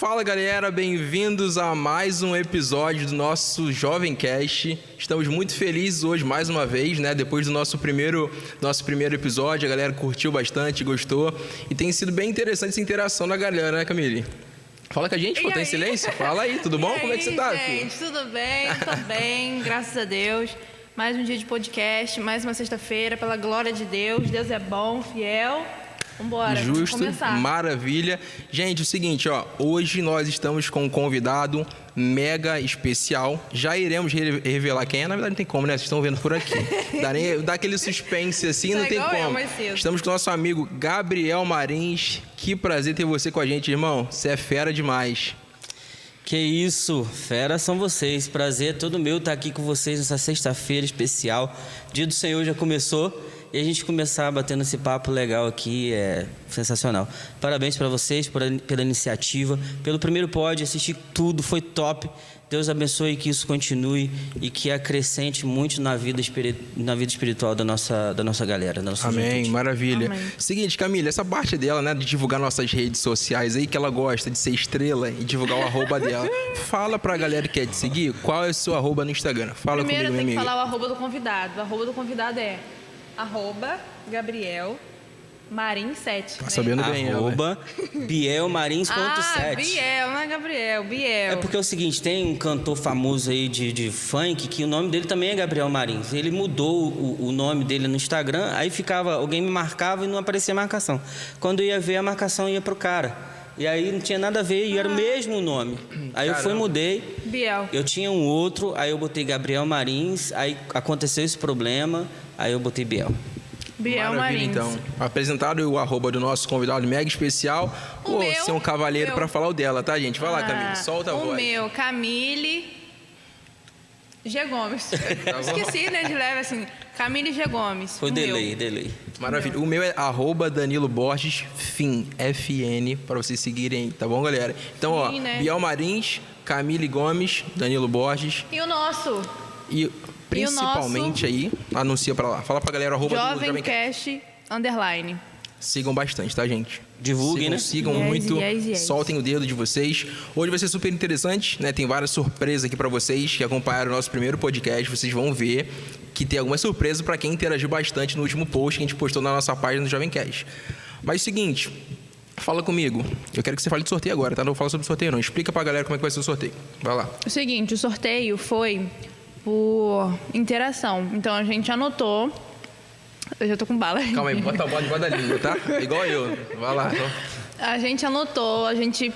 Fala galera, bem-vindos a mais um episódio do nosso Jovem Cast. Estamos muito felizes hoje mais uma vez, né? Depois do nosso primeiro episódio, a galera curtiu bastante, gostou. E tem sido bem interessante essa interação da galera, né, Camille? Fala com a gente, pô, tá em silêncio? Fala aí, tudo bom? Como é que você tá, gente? Tudo bem, tô bem, graças a Deus. Mais um dia de podcast, mais uma sexta-feira, pela glória de Deus. Deus é bom, fiel. Vambora, Justo, vamos começar. Maravilha. Gente, o seguinte, ó, hoje nós estamos com um convidado mega especial. Já iremos revelar quem é, na verdade não tem como, né? Vocês estão vendo por aqui. Dá aquele suspense assim, não tem como. Estamos com o nosso amigo Gabriel Marins. Que prazer ter você com a gente, irmão. Você é fera demais. Que isso, fera são vocês. Prazer é todo meu estar aqui com vocês nessa sexta-feira especial. Dia do Senhor já começou. E a gente começar batendo esse papo legal aqui é sensacional. Parabéns para vocês pela iniciativa, pelo primeiro pod, assisti tudo, foi top. Deus abençoe que isso continue e que acrescente muito na vida espiritual da nossa galera. Da nossa Amém, juventude. maravilha. Amém. Seguinte, Camila, essa parte dela, né, de divulgar nossas redes sociais aí, que ela gosta de ser estrela e divulgar o arroba dela. Fala pra galera que quer te seguir, qual é o seu arroba no Instagram? Fala Primeiro comigo, tem minha que amiga. falar o arroba do convidado. O arroba do convidado é @Gabriel Marins 7. Tá sabendo bem, ela. @BielMarins.7. Biel, não é Gabriel, Biel. É porque é o seguinte, tem um cantor famoso aí de funk que o nome dele também é Gabriel Marins. Ele mudou o nome dele no Instagram, aí alguém me marcava e não aparecia marcação. Quando eu ia ver, a marcação ia pro cara. E aí não tinha nada a ver e era o mesmo nome. Aí eu fui e mudei. Biel. Eu tinha um outro, aí eu botei Gabriel Marins, aí aconteceu esse problema, aí eu botei Biel. Biel Maravilha, Marins. então. Apresentado o arroba do nosso convidado mega especial. O Pô, meu, você é um cavaleiro pra falar o dela, tá, gente? Vai lá, Camille, solta a o voz. meu, Camille G. Gomes. Tá Esqueci, né, de leve assim. Camille G. Gomes. Foi o delay. Maravilha. O meu é @Danilo Borges, FIN, FN, pra vocês seguirem aí, tá bom, galera? Então, ó, Sim, né? Biel Marins, Camille Gomes, Danilo Borges E o nosso? e principalmente aí, anuncia pra lá. Fala pra galera, arroba do Jovem Cast _. Sigam bastante, tá, gente? Divulguem, né? Sigam Yes, muito, yes. soltem o dedo de vocês. Hoje vai ser super interessante, né? Tem várias surpresas aqui pra vocês que acompanharam o nosso primeiro podcast. Vocês vão ver que tem algumas surpresas pra quem interagiu bastante no último post que a gente postou na nossa página do Jovem Cast. Mas é o seguinte, fala comigo. Eu quero que você fale de sorteio agora, tá? Não vou falar sobre sorteio, não. Explica pra galera como é que vai ser o sorteio. Vai lá. O seguinte, o sorteio foi por interação. Então a gente anotou. Eu já tô com bala. Calma aí, bota a bola debaixo da língua, tá? Igual eu. Vai lá. A gente anotou, a gente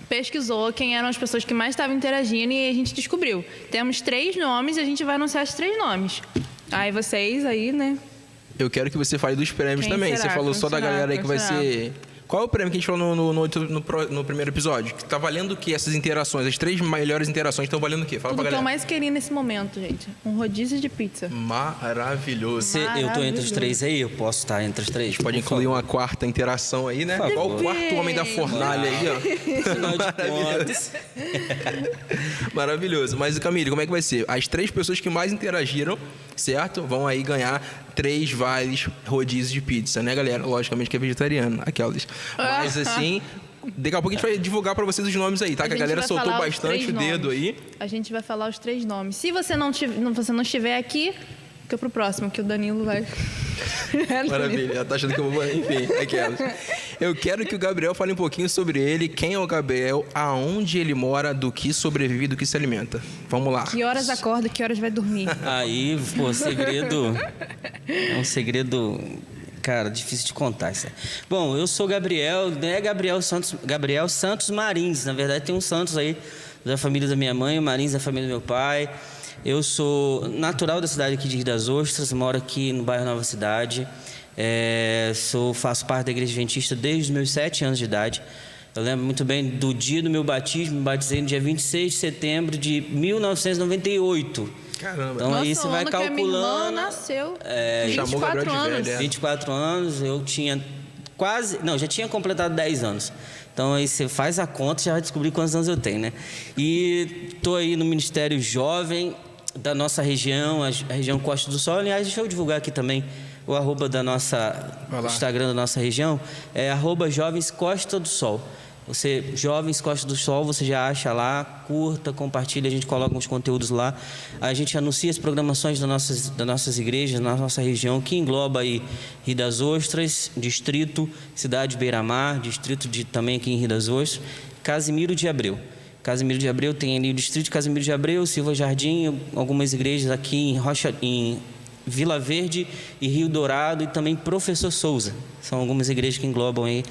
pesquisou quem eram as pessoas que mais estavam interagindo e a gente descobriu. Temos 3 nomes e a gente vai anunciar os 3 nomes. Aí vocês aí, né? Eu quero que você fale dos prêmios Quem também. será? Você falou Quem só da será? galera aí que Quem vai será? ser... Qual é o prêmio que a gente falou no primeiro episódio? Que tá valendo o quê? Essas interações, as 3 melhores interações estão valendo o quê? Fala Tudo pra que eu galera. mais queria nesse momento, gente. Um rodízio de pizza. Maravilhoso. Se eu tô entre os 3 aí, eu posso estar entre os 3. Pode incluir uma quarta interação aí, né? Por Igual o favor. quarto homem da fornalha aí, ó. Afinal de contas. Maravilhoso. Mas, Camille, como é que vai ser? As 3 pessoas que mais interagiram, certo? Vão aí ganhar 3 vales rodízios de pizza, né, galera? Logicamente que é vegetariano, aquelas. Mas, assim, daqui a pouco a gente vai divulgar pra vocês os nomes aí, tá? Que a galera vai soltou falar os bastante 3 o dedo nomes. aí. A gente vai falar os 3 nomes. Se você não estiver aqui, fica pro próximo, que o Danilo vai... Maravilha, ela tá achando que eu vou... Enfim, aquelas. Eu quero que o Gabriel fale um pouquinho sobre ele, quem é o Gabriel, aonde ele mora, do que sobrevive, do que se alimenta. Vamos lá. Que horas acorda, que horas vai dormir? Aí, pô, segredo... É um segredo... Cara, difícil de contar isso. Bom, eu sou Gabriel, né? Gabriel Santos Marins. Na verdade, tem um Santos aí da família da minha mãe, o Marins da família do meu pai. Eu sou natural da cidade aqui de Rio das Ostras, moro aqui no bairro Nova Cidade. Faço parte da Igreja Adventista desde os meus 7 anos de idade. Eu lembro muito bem do dia do meu batismo, me batizei no dia 26 de setembro de 1998. Caramba. Então aí você vai que a minha irmã calculando. nasceu. Chamou 24 Gabriel de anos. velho, 24 anos, eu tinha já tinha completado 10 anos. Então aí você faz a conta e já vai descobrir quantos anos eu tenho, né? E tô aí no Ministério Jovem da nossa região, a região Costa do Sol. Aliás, deixa eu divulgar aqui também o arroba da nossa Instagram da nossa região, é @Jovens Costa do Sol. Você, Jovens Costa do Sol, você já acha lá, curta, compartilha, a gente coloca uns conteúdos lá. A gente anuncia as programações das nossas igrejas, na nossa região, que engloba aí Rio das Ostras, distrito, cidade de Beira-Mar, distrito também aqui em Rio das Ostras, Casimiro de Abreu. Casimiro de Abreu tem ali o distrito de Casimiro de Abreu, Silva Jardim, algumas igrejas aqui em Vila Verde e Rio Dourado e também Professor Souza. São algumas igrejas que englobam aí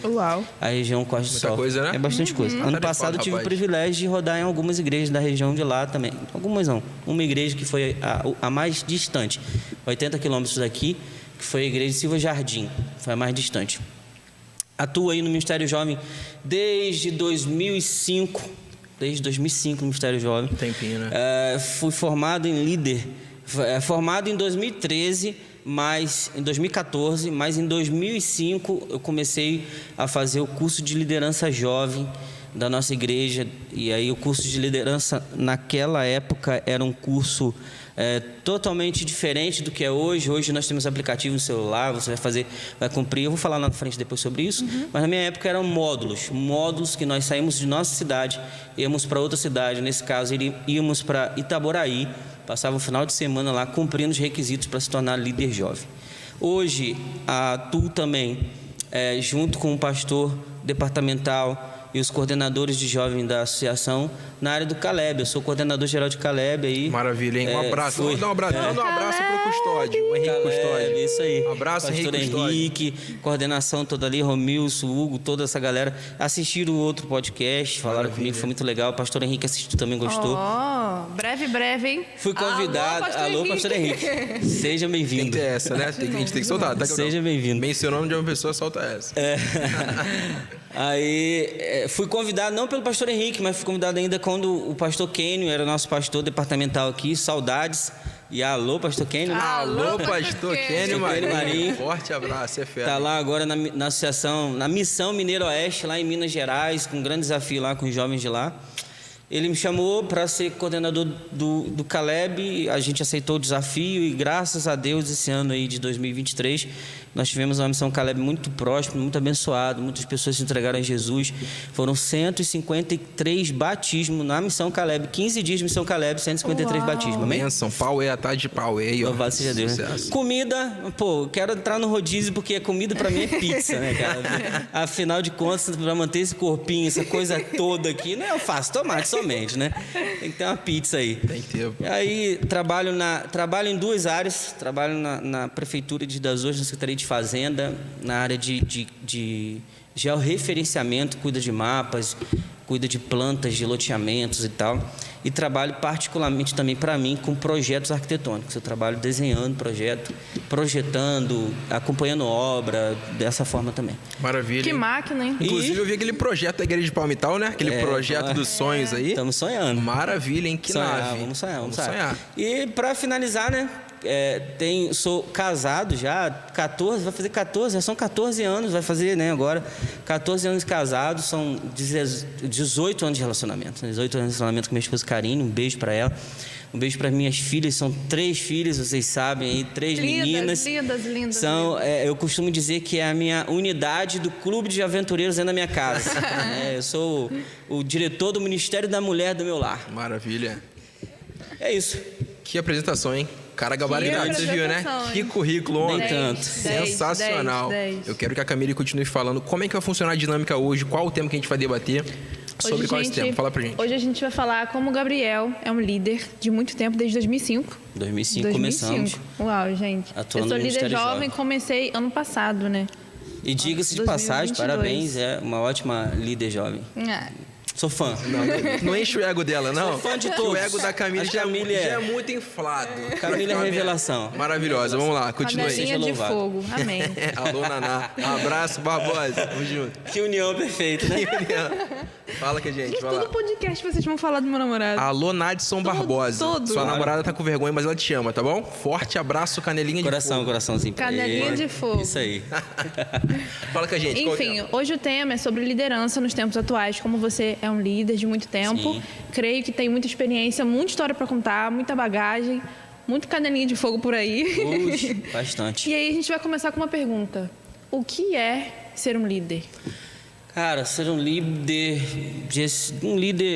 a região Costa do Sol. Muita coisa, né? É bastante coisa. Ano passado eu tive o privilégio de rodar em algumas igrejas da região de lá também. Algumas não. Uma igreja que foi a mais distante, 80 quilômetros daqui, que foi a igreja de Silva Jardim. Foi a mais distante. Atuo aí no Ministério Jovem desde 2005. Desde 2005 no Ministério Jovem. Tempinho, né? Fui formado em líder. Formado em 2013, mas em 2014, mas em 2005 eu comecei a fazer o curso de liderança jovem da nossa igreja. E aí o curso de liderança naquela época era um curso totalmente diferente do que é hoje. Hoje nós temos aplicativo no celular, você vai cumprir. Eu vou falar lá na frente depois sobre isso. Mas na minha época eram módulos que nós saímos de nossa cidade, íamos para outra cidade. Nesse caso, íamos para Itaboraí. Passava o final de semana lá cumprindo os requisitos para se tornar líder jovem. Hoje, atuo também junto com o pastor departamental e os coordenadores de jovem da associação na área do Caleb. Eu sou coordenador geral de Caleb aí. Maravilha, hein? Um abraço. Vamos dar um abraço pro Custódio, o Henrique Custódio. Isso aí. Um abraço, pastor Henrique, coordenação toda ali, Romilson, Hugo, toda essa galera. Assistiram o outro podcast, falaram comigo, foi muito legal. O pastor Henrique assistiu também, gostou. Breve, hein? Fui convidado. Alô, pastor Henrique. Seja bem-vindo. Tem que ter essa, né? A gente tem que soltar. Tá? Seja bem-vindo. Mencionando de uma pessoa, solta essa. Aí fui convidado, não pelo pastor Henrique, mas fui convidado ainda quando o pastor Kênio era nosso pastor departamental aqui. Saudades. E alô, pastor Kênio. Alô, pastor Kênio Marinho. Forte abraço, é fera. Tá lá agora na associação, na Missão Mineiro Oeste, lá em Minas Gerais, com um grande desafio lá com os jovens de lá. Ele me chamou para ser coordenador do Caleb, a gente aceitou o desafio e graças a Deus esse ano aí de 2023 nós tivemos uma missão Caleb muito próxima, muito abençoada, muitas pessoas se entregaram a Jesus, foram 153 batismos na missão Caleb, 15 dias de missão Caleb, 153 batismos, amém? Benção, pau é a tarde de pau aí, ó. Louvado seja Deus, né? Comida, quero entrar no rodízio porque a comida para mim é pizza, né, cara? Afinal de contas, para manter esse corpinho, essa coisa toda aqui, não é eu faço tomate somente, né? Tem que ter uma pizza aí. Tem que ter. Aí trabalho em duas áreas, trabalho na Prefeitura de Rio das Ostras, na Secretaria de Fazenda, na área de georreferenciamento, cuida de mapas, cuida de plantas, de loteamentos e tal. E trabalho particularmente também para mim com projetos arquitetônicos. Eu trabalho desenhando projeto, projetando, acompanhando obra, dessa forma também. Maravilha. Que máquina, hein? Inclusive, eu vi aquele projeto da Igreja de Palmital, né? Aquele projeto dos sonhos aí. Estamos sonhando. Maravilha, hein? Que nave. Vamos sonhar. E para finalizar, né? Sou casado já, 14, vai fazer 14, já são 14 anos, vai fazer, né, agora, 14 anos casados, são 18 anos de relacionamento, 18 anos de relacionamento com minha esposa Karine, um beijo para ela, um beijo para minhas filhas, são 3 filhas, vocês sabem aí, 3 meninas. Lindas. Eu costumo dizer que é a minha unidade do Clube de Aventureiros dentro da minha casa. Eu sou o diretor do Ministério da Mulher do meu lar. Maravilha. É isso. Que apresentação, hein? Cara gabaritado, você viu, né? Que currículo, homem. Nem tanto. Sensacional. 10. Eu quero que a Camille continue falando como é que vai funcionar a dinâmica hoje, qual o tema que a gente vai debater, sobre qual é esse tema. Fala pra gente. Hoje a gente vai falar como o Gabriel é um líder de muito tempo, desde 2005. 2005 começamos. Uau, gente. Atuando eu sou no líder Ministério jovem, comecei ano passado, né? E diga-se de 2022. passagem, parabéns, é uma ótima líder jovem. Sou fã. Não enche o ego dela, não. Sou fã de Que todos. o ego da Camille já é muito inflado. Camille é revelação. Maravilhosa. Vamos lá, continue. Panelinha de fogo. Amém. Alô, Naná. Abraço, Barbosa. Tamo junto. Que união perfeita, né? Fala com a gente, Gente, vai lá. todo podcast vocês vão falar do meu namorado. Alô, Nadson Barbosa. todo. Sua namorada tá com vergonha, mas ela te ama, tá bom? Forte abraço, canelinha de fogo. Coraçãozinho. Canelinha de fogo. Isso aí. Fala com a gente. Enfim, hoje o tema é sobre liderança nos tempos atuais. Como você é um líder de muito tempo, Sim. creio que tem muita experiência, muita história para contar, muita bagagem, muito canelinha de fogo por aí. Bastante. E aí a gente vai começar com uma pergunta. O que é ser um líder? Cara, ser um líder,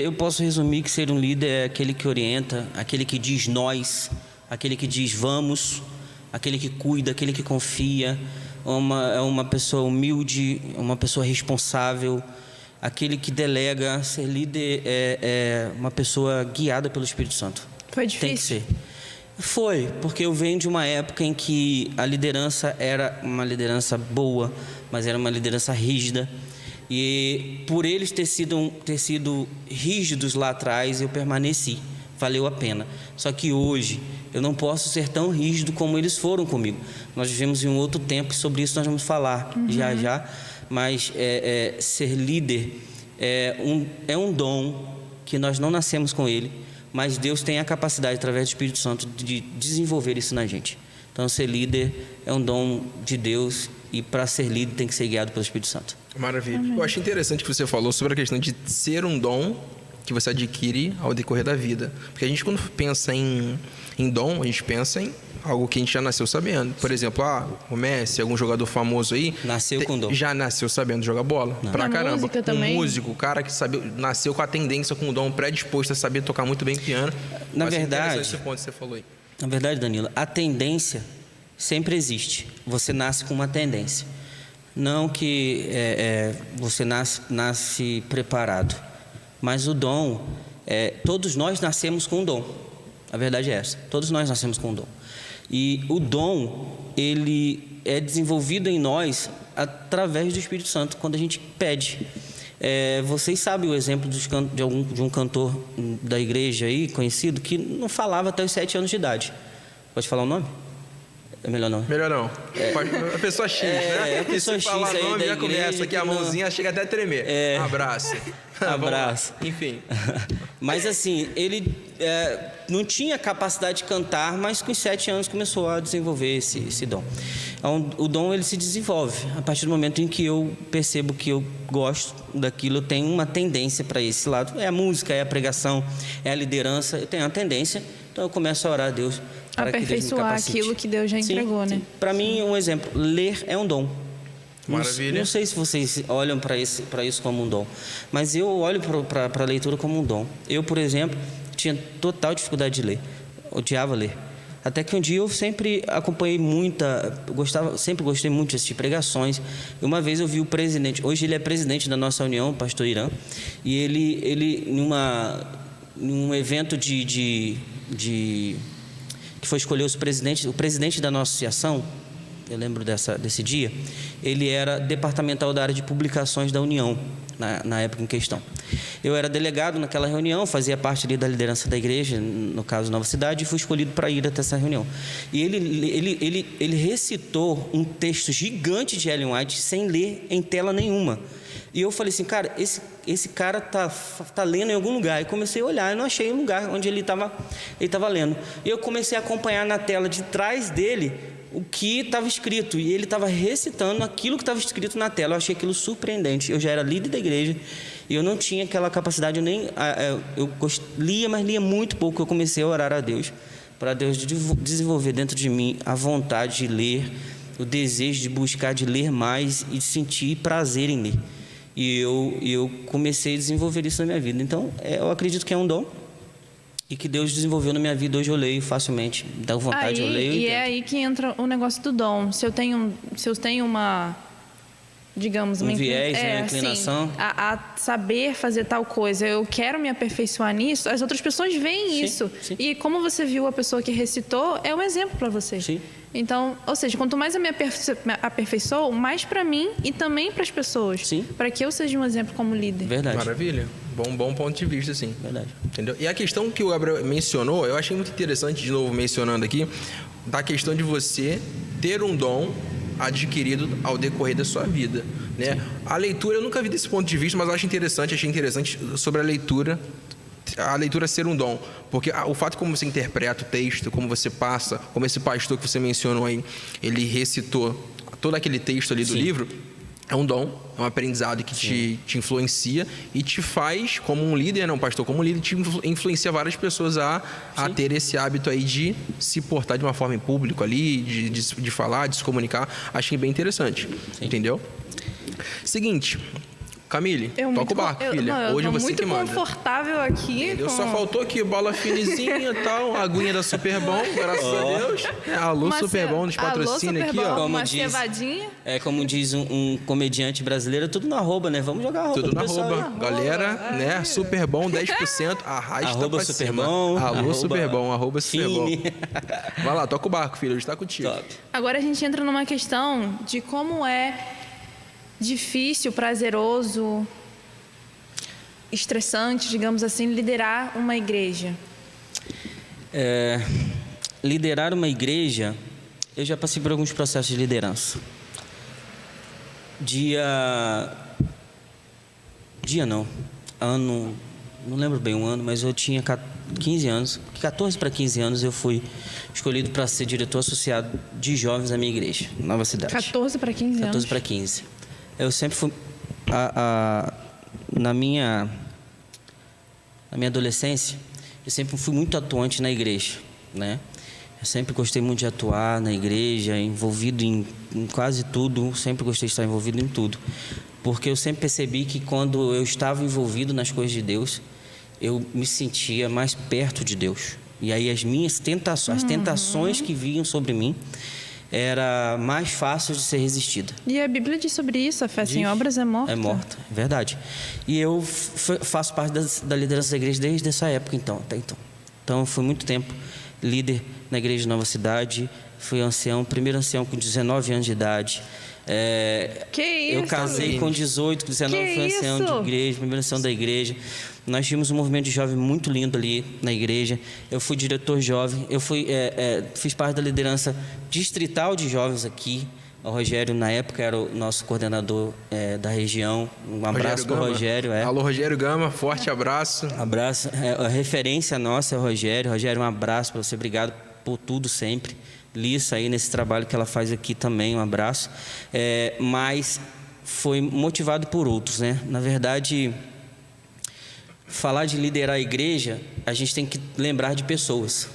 eu posso resumir que ser um líder é aquele que orienta, aquele que diz nós, aquele que diz vamos, aquele que cuida, aquele que confia, é uma pessoa humilde, uma pessoa responsável, aquele que delega. Ser líder é uma pessoa guiada pelo Espírito Santo. Foi difícil? Tem que ser. Foi, porque eu venho de uma época em que a liderança era uma liderança boa, mas era uma liderança rígida. E por eles ter sido rígidos lá atrás, eu permaneci. Valeu a pena. Só que hoje eu não posso ser tão rígido como eles foram comigo. Nós vivemos em um outro tempo e sobre isso nós vamos falar já. Mas ser líder é um dom que nós não nascemos com ele, mas Deus tem a capacidade, através do Espírito Santo, de desenvolver isso na gente. Então, ser líder é um dom de Deus e para ser líder tem que ser guiado pelo Espírito Santo. Maravilha. Eu acho interessante que você falou sobre a questão de ser um dom que você adquire ao decorrer da vida. Porque a gente, quando pensa em dom, a gente pensa em algo que a gente já nasceu sabendo. Por exemplo, o Messi, algum jogador famoso aí... Nasceu com dom. Já nasceu sabendo jogar bola. Não. Pra caramba. Música também. Um músico, o cara que nasceu com a tendência, com o dom predisposto a saber tocar muito bem piano. Na verdade... Esse ponto que você falou aí. Na verdade, Danilo, a tendência sempre existe. Você nasce com uma tendência. Não que você nasce preparado. Mas o dom, todos nós nascemos com um dom. A verdade é essa. Todos nós nascemos com um dom. E o dom, ele é desenvolvido em nós através do Espírito Santo, quando a gente pede. Vocês sabem o exemplo de um cantor da igreja aí, conhecido, que não falava até os 7 anos de idade. Pode falar o nome? É melhor não. Melhor não. A pessoa X, né? A pessoa e se X falar aí nome, da já igreja começa aqui, a mãozinha chega até a tremer. Abraço. Abraço. Enfim. Mas assim, ele não tinha capacidade de cantar, mas com os 7 anos começou a desenvolver esse dom. O dom, ele se desenvolve. A partir do momento em que eu percebo que eu gosto daquilo, eu tenho uma tendência para esse lado. É a música, é a pregação, é a liderança. Eu tenho uma tendência, então eu começo a orar a Deus. Aperfeiçoar aquilo que Deus já entregou, né? Para mim, um exemplo, ler é um dom. Maravilha. Não sei se vocês olham para isso como um dom, mas eu olho para a leitura como um dom. Eu, por exemplo, tinha total dificuldade de ler, odiava ler. Até que um dia eu sempre acompanhei sempre gostei muito de assistir pregações. E uma vez eu vi o presidente, hoje ele é presidente da nossa união, o pastor Irã, e ele num evento que foi escolher o presidente da nossa associação, eu lembro desse dia, ele era departamental da área de publicações da União, na época em questão. Eu era delegado naquela reunião, fazia parte ali da liderança da igreja, no caso Nova Cidade, e fui escolhido para ir até essa reunião. E ele recitou um texto gigante de Ellen White sem ler em tela nenhuma. E eu falei assim, cara, esse cara tá lendo em algum lugar. E comecei a olhar, eu não achei um lugar onde ele estava lendo. E eu comecei a acompanhar na tela de trás dele o que estava escrito. E ele estava recitando aquilo que estava escrito na tela. Eu achei aquilo surpreendente. Eu já era líder da igreja e eu não tinha aquela capacidade. Eu lia, mas lia muito pouco. Eu comecei a orar a Deus, para Deus desenvolver dentro de mim a vontade de ler, o desejo de buscar, de ler mais e de sentir prazer em ler. E eu comecei a desenvolver isso na minha vida. Então, eu acredito que é um dom e que Deus desenvolveu na minha vida. Hoje eu leio facilmente, dá vontade, eu leio. E é aí que entra o negócio do dom. Se eu tenho uma, digamos, um viés, uma inclinação, assim, a saber fazer tal coisa, eu quero me aperfeiçoar nisso, as outras pessoas veem isso. Sim. E como você viu a pessoa que recitou, é um exemplo para você. Sim. Então, ou seja, quanto mais eu me aperfeiçoo, mais para mim e também para as pessoas. Sim. Para que eu seja um exemplo como líder. Verdade. Maravilha. Bom ponto de vista, sim. Verdade. Entendeu? E a questão que o Gabriel mencionou, eu achei muito interessante, de novo mencionando aqui, da questão de você ter um dom adquirido ao decorrer da sua vida, né? A leitura, eu nunca vi desse ponto de vista, mas eu achei interessante sobre a leitura ser um dom, porque o fato como você interpreta o texto, como você passa, como esse pastor que você mencionou aí, ele recitou todo aquele texto ali do livro, é um dom, é um aprendizado que te influencia e te faz, como um líder, não pastor, como um líder, te influencia várias pessoas a ter esse hábito aí de se portar de uma forma em público ali, de falar, de se comunicar. Achei bem interessante, entendeu? Seguinte, Camille, Eu toca muito o barco, eu- filha. não, eu Hoje tô você muito que manda. confortável aqui. Eu só com faltou aqui, bola finizinha e tal, aguinha da Super Bom, graças a Deus. Alô, uma Super Bom nos Alô, patrocina aqui, Super Bom, ó. Como uma diz- cevadinha. É como diz um comediante brasileiro, tudo na arroba, né? Vamos jogar arroba. Tudo do na pessoal arroba. aí. Galera, né? Super Bom, 10%. Arrasta Arroba pra Super cima. Bom, Alô, arroba Super Bom. Arroba Super Bom. Fini. Vai lá, toca o barco, filho. Hoje tá contigo. Top. Agora a gente entra numa questão de como é difícil, prazeroso, estressante, digamos assim, liderar uma igreja. Liderar uma igreja, eu já passei por alguns processos de liderança. Ano, não lembro bem o ano, mas eu tinha 15 anos, 14 para 15 anos, eu fui escolhido para ser diretor associado de jovens na minha igreja, Nova Cidade. 14 para 15 anos. 14 para 15. Eu sempre fui na minha adolescência, eu sempre fui muito atuante na igreja, né? Eu sempre gostei muito de atuar na igreja, envolvido em quase tudo, sempre gostei de estar envolvido em tudo. Porque eu sempre percebi que quando eu estava envolvido nas coisas de Deus, eu me sentia mais perto de Deus. E aí as minhas tentações, as tentações que vinham sobre mim, era mais fácil de ser resistida. E a Bíblia diz sobre isso, a fé sem Diz. obras é morta. É morta, é verdade. E eu faço parte da liderança da igreja desde essa época, até então. Então, eu fui muito tempo líder na igreja de Nova Cidade, fui ancião, primeiro ancião com 19 anos de idade. Que isso? Eu casei com 18, com 19, Que fui ancião de isso? igreja, primeiro ancião da igreja. Nós tínhamos um movimento de jovem muito lindo ali na igreja. Eu fui diretor jovem, fiz parte da liderança distrital de jovens aqui. O Rogério, na época, era o nosso coordenador da região. Um abraço para o Rogério. Alô, Rogério Gama, forte abraço. Abraço. A referência nossa é o Rogério. Rogério, um abraço para você. Obrigado por tudo sempre. Lissa aí nesse trabalho que ela faz aqui também, um abraço. Mas foi motivado por outros, né? Na verdade, falar de liderar a igreja, a gente tem que lembrar de pessoas.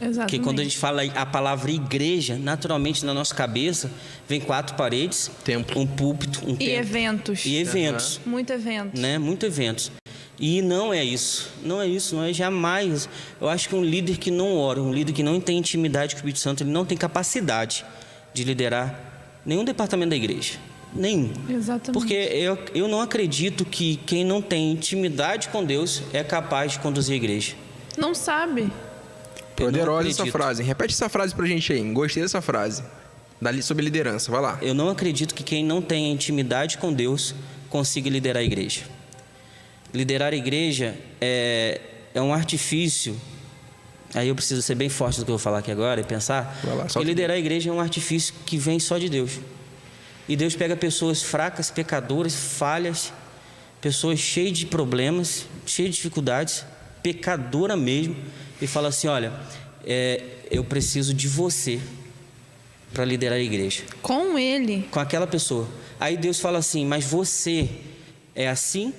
Exatamente. Porque quando a gente fala a palavra igreja, naturalmente na nossa cabeça vem 4 paredes, Templo. um púlpito, um E templo. eventos. E eventos. Muito evento. Né? Muitos eventos. E não é isso. Não é jamais. Eu acho que um líder que não ora, um líder que não tem intimidade com o Espírito Santo, ele não tem capacidade de liderar nenhum departamento da igreja. Nenhum. Exatamente. Porque eu não acredito que quem não tem intimidade com Deus é capaz de conduzir a igreja. Não sabe. Eu não Poderosa essa acredito. frase. Repete essa frase pra gente aí. Gostei dessa frase. Sobre liderança, vai lá. Eu não acredito que quem não tenha intimidade com Deus consiga liderar a igreja. Liderar a igreja é um artifício. Aí eu preciso ser bem forte do que eu vou falar aqui agora e pensar. Vai lá, que solta. liderar a igreja é um artifício que vem só de Deus. E Deus pega pessoas fracas, pecadoras, falhas, pessoas cheias de problemas, cheias de dificuldades, pecadora mesmo, e fala assim: olha, eu preciso de você para liderar a igreja. Com ele. Com aquela pessoa. Aí Deus fala assim: mas você é assim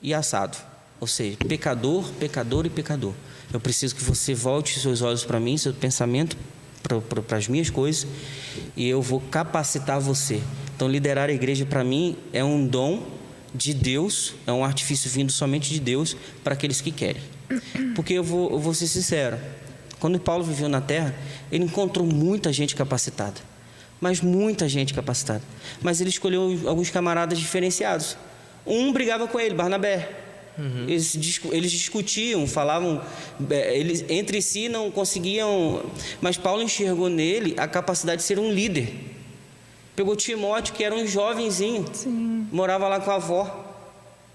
e assado. Ou seja, pecador, pecador e pecador. Eu preciso que você volte seus olhos para mim, seu pensamento para as minhas coisas, e eu vou capacitar você. Então, liderar a igreja para mim é um dom de Deus, é um artifício vindo somente de Deus para aqueles que querem. Porque eu vou ser sincero, quando Paulo viveu na terra, ele encontrou muita gente capacitada, mas muita gente capacitada. Mas ele escolheu alguns camaradas diferenciados. Um brigava com ele, Barnabé. Eles discutiam, falavam, eles entre si não conseguiam, mas Paulo enxergou nele a capacidade de ser um líder. Pegou Timóteo, que era um jovenzinho, morava lá com a avó.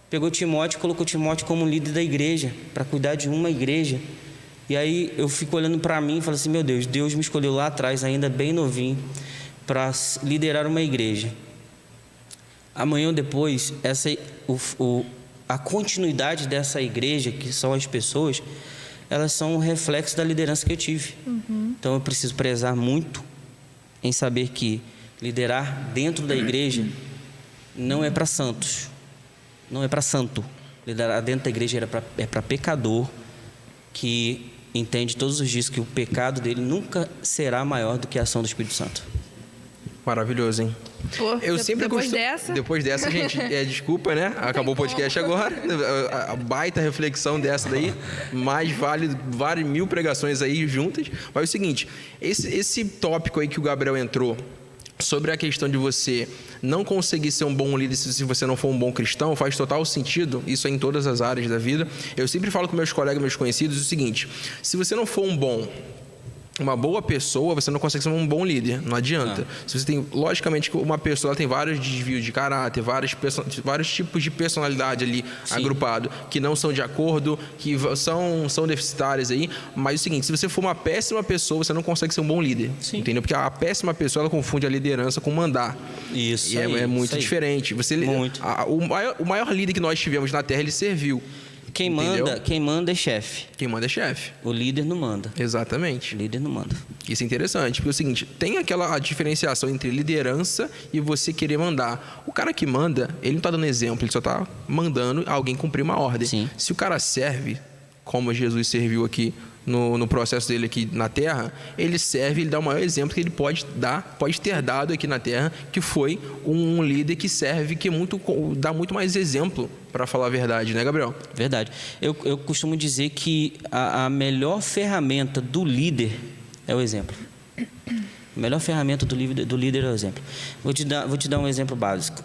Pegou Timóteo, colocou Timóteo como líder da igreja, para cuidar de uma igreja. E aí eu fico olhando para mim e falo assim: meu Deus, Deus me escolheu lá atrás, ainda bem novinho, para liderar uma igreja. Amanhã ou depois, a continuidade dessa igreja, que são as pessoas, elas são um reflexo da liderança que eu tive. Então eu preciso prezar muito em saber que liderar dentro da igreja não é para santos, não é para santo. Liderar dentro da igreja é para pecador que entende todos os dias que o pecado dele nunca será maior do que a ação do Espírito Santo. Maravilhoso, hein? Pô, Depois dessa, gente, desculpa, né? Acabou o podcast agora. A baita reflexão dessa daí, mais vale 1000 pregações aí juntas. Mas é o seguinte, esse tópico aí que o Gabriel entrou, sobre a questão de você não conseguir ser um bom líder se você não for um bom cristão, faz total sentido. Isso é em todas as áreas da vida. Eu sempre falo com meus colegas, meus conhecidos, o seguinte: se você não for uma boa pessoa, você não consegue ser um bom líder, não adianta. Se você tem, logicamente, uma pessoa ela tem vários desvios de caráter, vários tipos de personalidade ali agrupado, que não são de acordo, que são deficitárias aí, mas é o seguinte, se você for uma péssima pessoa, você não consegue ser um bom líder, entendeu? Porque a péssima pessoa, ela confunde a liderança com mandar. Isso. E é muito diferente. Muito. O maior líder que nós tivemos na Terra, ele serviu. Quem manda é chefe. Quem manda é chefe. O líder não manda. Exatamente. O líder não manda. Isso é interessante, porque é o seguinte, tem a diferenciação entre liderança e você querer mandar. O cara que manda, ele não está dando exemplo, ele só está mandando alguém cumprir uma ordem. Sim. Se o cara serve, como Jesus serviu aqui no processo dele aqui na Terra, ele serve, ele dá o maior exemplo que ele pode ter dado aqui na Terra, que foi um líder que serve, que dá muito mais exemplo, para falar a verdade, né, Gabriel? Verdade. Eu costumo dizer que a melhor ferramenta do líder é o exemplo. A melhor ferramenta do líder é o exemplo. Vou te dar um exemplo básico.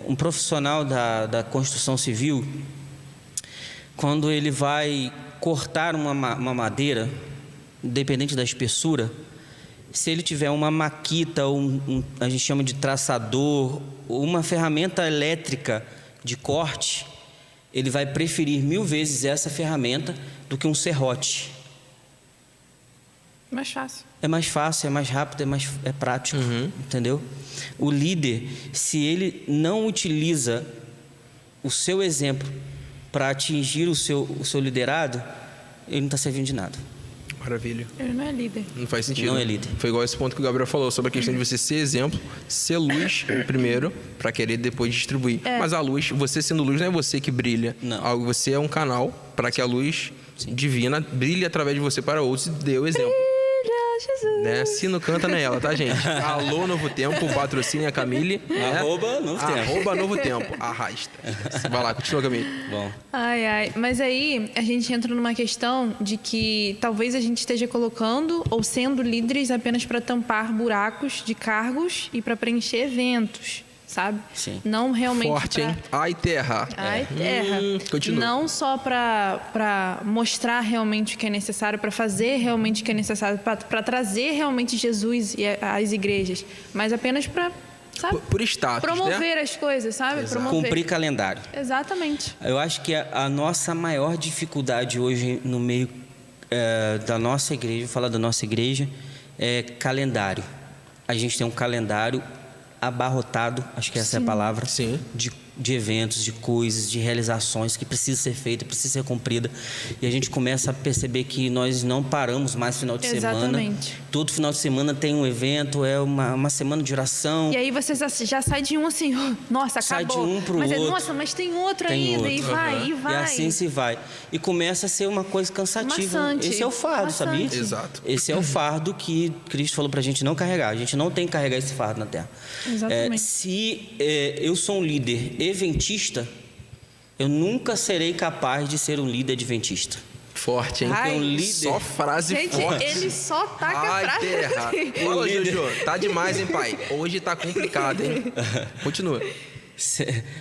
Um profissional da construção civil, quando ele vai cortar uma madeira, independente da espessura, se ele tiver uma maquita, a gente chama de traçador, ou uma ferramenta elétrica de corte, ele vai preferir 1000 vezes essa ferramenta do que um serrote. Mais fácil. É mais fácil, é mais rápido, é prático, entendeu? O líder, se ele não utiliza o seu exemplo para atingir o seu liderado, ele não está servindo de nada. Maravilha. Ele não é líder. Não faz sentido. Não é líder. Foi igual esse ponto que o Gabriel falou, sobre a questão de você ser exemplo, ser luz primeiro, para querer depois distribuir. Mas a luz, você sendo luz, não é você que brilha. Não. Você é um canal para que a luz divina brilhe através de você para outros e dê o exemplo. Jesus. Né? Se não canta, não é ela, tá, gente? Alô, Novo Tempo, patrocine a Camille. Né? @ Novo Tempo. Arrasta. Vai lá, continua, Camille. Bom. Ai. Mas aí a gente entra numa questão de que talvez a gente esteja colocando ou sendo líderes apenas para tampar buracos de cargos e para preencher eventos, sabe? Sim. Não realmente. Forte, hein? Ai, terra. Ai, terra. Continua. Não só para mostrar realmente o que é necessário, para fazer realmente o que é necessário, para trazer realmente Jesus às igrejas, mas apenas para, sabe? Por status, promover né? as coisas, sabe? Promover. Cumprir calendário. Exatamente. Eu acho que a nossa maior dificuldade hoje no meio da nossa igreja, vou falar da nossa igreja, é calendário. A gente tem um calendário abarrotado, acho que essa é a palavra, de eventos, de coisas, de realizações que precisa ser feita, precisa ser cumprida. E a gente começa a perceber que nós não paramos mais final de semana. Todo final de semana tem um evento, é uma semana de oração. E aí você já sai de um assim, nossa, acabou. Sai de um pro mas outro. Nossa, mas tem outro ainda. E vai. E assim se vai. E começa a ser uma coisa cansativa. Maçante. Esse é o fardo, sabia? Exato. Esse é o fardo que Cristo falou pra gente não carregar. A gente não tem que carregar esse fardo na terra. Exatamente. Se eu sou um líder eventista, eu nunca serei capaz de ser um líder adventista. Forte, hein? Ai, um líder... Só frase gente, forte. ele só taca Ai, frase. terra. Fala, Jojo. Tá demais, hein, pai? Hoje tá complicado, hein? Continua.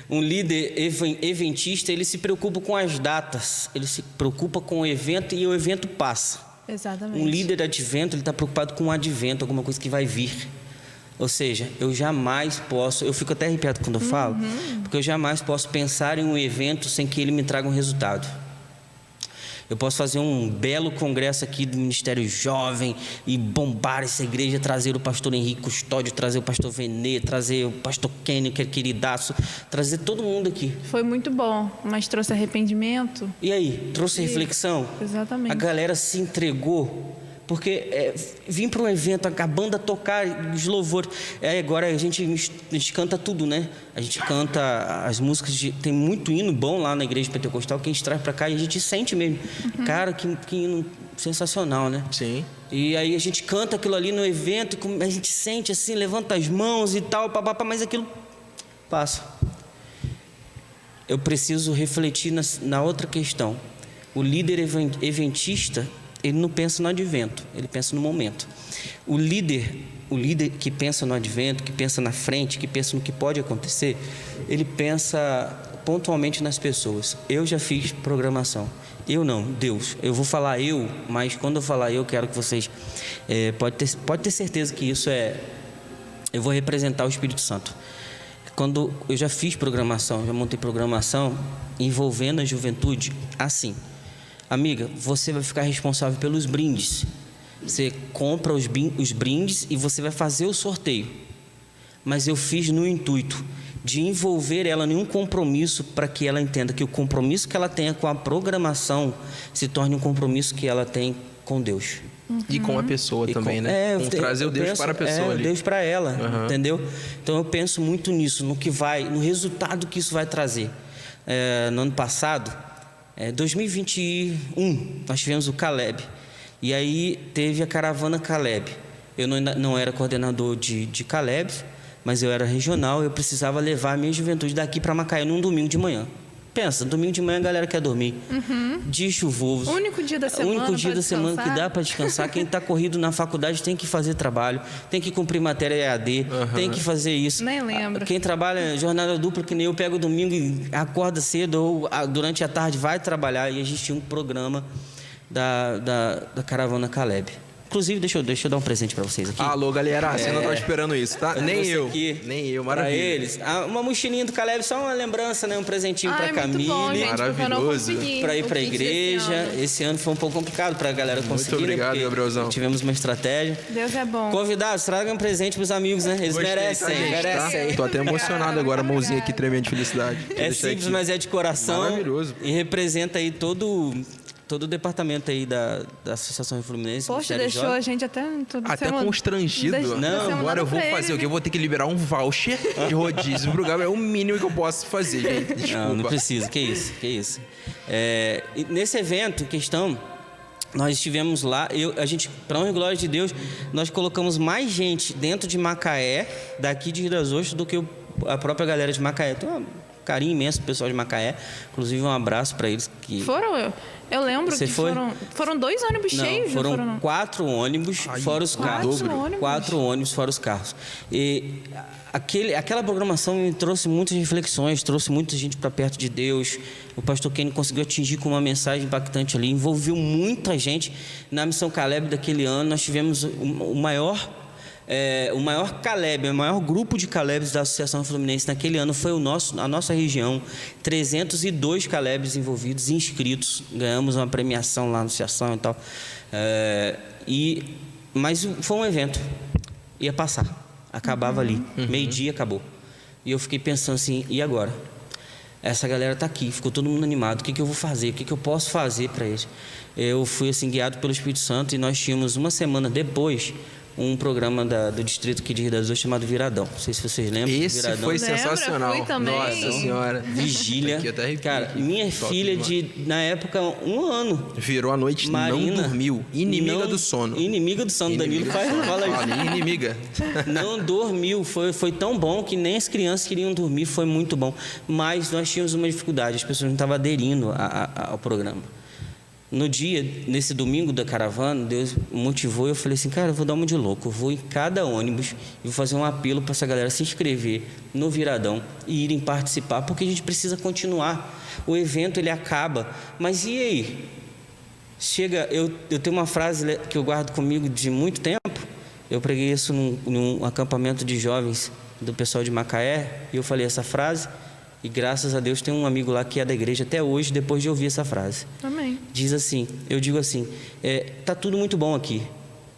Um líder eventista, ele se preocupa com as datas, ele se preocupa com o evento e o evento passa. Exatamente. Um líder de advento, ele está preocupado com o advento, alguma coisa que vai vir. Ou seja, eu jamais posso, eu fico até arrepiado quando eu falo, porque eu jamais posso pensar em um evento sem que ele me traga um resultado. Eu posso fazer um belo congresso aqui do Ministério Jovem e bombar essa igreja, trazer o pastor Henrique Custódio, trazer o pastor Venê, trazer o pastor Kenny, que é queridaço, trazer todo mundo aqui. Foi muito bom, mas trouxe arrependimento. E aí, trouxe reflexão? Exatamente. A galera se entregou. Porque vir para um evento, a banda tocar, os louvores. Agora a gente canta tudo, né? A gente canta as músicas, tem muito hino bom lá na igreja pentecostal que a gente traz para cá e a gente sente mesmo. Cara, que hino sensacional, né? Sim. E aí a gente canta aquilo ali no evento, a gente sente assim, levanta as mãos e tal, mas aquilo passa. Eu preciso refletir na outra questão. O líder eventista, ele não pensa no advento, ele pensa no momento. O líder que pensa no advento, que pensa na frente, que pensa no que pode acontecer, ele pensa pontualmente nas pessoas. Eu já fiz programação. Eu não, Deus. Eu vou falar eu, mas quando eu falar eu, quero que vocês... pode ter certeza que isso eu vou representar o Espírito Santo. Quando eu já fiz programação, já montei programação envolvendo a juventude, assim... Amiga, você vai ficar responsável pelos brindes. Você compra os brindes e você vai fazer o sorteio. Mas eu fiz no intuito de envolver ela em um compromisso para que ela entenda que o compromisso que ela tenha com a programação se torne um compromisso que ela tem com Deus. E com a pessoa também, né? Trazer o Deus para a pessoa ali. Deus para ela, entendeu? Então eu penso muito nisso, no resultado que isso vai trazer. No ano passado... 2021, nós tivemos o Caleb. E aí teve a caravana Caleb. Eu não era coordenador de Caleb, mas eu era regional. Eu precisava levar a minha juventude daqui para Macaé num domingo de manhã. Pensa, domingo de manhã a galera quer dormir. Dia chuvoso. O único dia da semana. O único dia da semana que dá para descansar. Quem está corrido na faculdade tem que fazer trabalho, tem que cumprir matéria EAD, tem que fazer isso. Nem lembro. Quem trabalha jornada dupla, que nem eu, pego domingo e acorda cedo ou durante a tarde vai trabalhar. E a gente tinha um programa da caravana Caleb. Inclusive, deixa eu dar um presente para vocês aqui. Alô, galera, você não estava esperando isso, tá? Nem eu, maravilha. Para eles. Uma mochilinha do Caleb, só uma lembrança, né? Um presentinho para Camille. Bom, gente, maravilhoso. Para ir para a igreja. Esse ano foi um pouco complicado para a galera conseguir. Muito obrigado, Gabrielzão. Tivemos uma estratégia. Deus é bom. Convidados, tragam um presente para os amigos, né? Eles merecem. Tá? Tô até emocionado agora, a mãozinha aqui tremendo de felicidade. É simples, mas é de coração. Maravilhoso. E representa aí todo o departamento aí da Associação Fluminense. Poxa, deixou a gente até constrangido. Não, agora eu vou fazer o quê? Eu vou ter que liberar um voucher de rodízio pro Gabriel. É o mínimo que eu posso fazer, gente. Desculpa. Não precisa. Que isso. E nesse evento em questão, nós estivemos lá, a gente, para honra e glória de Deus, nós colocamos mais gente dentro de Macaé, daqui de Rio das Ostras, do que a própria galera de Macaé. Tem um carinho imenso pro pessoal de Macaé. Inclusive, um abraço para eles. Eu lembro que foram 2 ônibus cheios. Foram 4 ônibus, fora os carros. 4 ônibus, fora os carros. E aquela programação me trouxe muitas reflexões, trouxe muita gente para perto de Deus. O pastor Kenny conseguiu atingir com uma mensagem impactante ali. Envolveu muita gente na Missão Caleb daquele ano. Nós tivemos o maior Caleb, o maior grupo de Calebs da Associação Fluminense naquele ano foi a nossa região. 302 Calebs envolvidos, inscritos. Ganhamos uma premiação lá na associação e tal. Mas foi um evento. Ia passar. Acabava ali. Meio-dia acabou. E eu fiquei pensando assim, e agora? Essa galera está aqui, ficou todo mundo animado. O que eu vou fazer? O que eu posso fazer para eles? Eu fui assim, guiado pelo Espírito Santo e nós tínhamos uma semana depois um programa do distrito aqui de Rio das Ostras chamado Viradão. Não sei se vocês lembram. Esse Viradão. foi sensacional. Fui também. Nossa Senhora. Vigília. Aqui eu até arrepio. Cara, minha filha na época, 1 ano. Virou a noite, Marina, não dormiu. Inimiga do sono. Inimiga do sono. Danilo fala isso. Inimiga. Não dormiu. Foi tão bom que nem as crianças queriam dormir. Foi muito bom. Mas nós tínhamos uma dificuldade. As pessoas não estavam aderindo ao programa. Nesse domingo da caravana, Deus motivou e eu falei assim, cara, eu vou dar uma de louco. Eu vou em cada ônibus e vou fazer um apelo para essa galera se inscrever no Viradão e irem participar, porque a gente precisa continuar. O evento, ele acaba. Mas e aí? Eu tenho uma frase que eu guardo comigo de muito tempo. Eu preguei isso num acampamento de jovens do pessoal de Macaé e eu falei essa frase. E graças a Deus tem um amigo lá que é da igreja até hoje, depois de ouvir essa frase. Amém. Diz assim, eu digo assim, tá tudo muito bom aqui.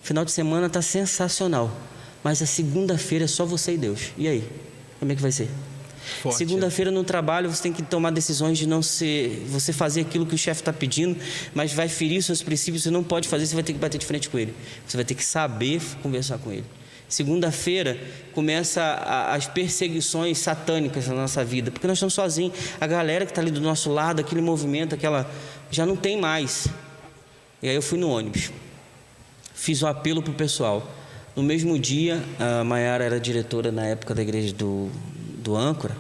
Final de semana tá sensacional. Mas a segunda-feira é só você e Deus. E aí? Como é que vai ser? Forte. Segunda-feira no trabalho você tem que tomar decisões de não ser... Você fazer aquilo que o chefe está pedindo, mas vai ferir os seus princípios, você não pode fazer, você vai ter que bater de frente com ele. Você vai ter que saber conversar com ele. Segunda-feira começa as perseguições satânicas na nossa vida, porque nós estamos sozinhos. A galera que está ali do nosso lado, aquele movimento, já não tem mais. E aí eu fui no ônibus, fiz um apelo para o pessoal. No mesmo dia, a Maiara era diretora na época da igreja do Âncora,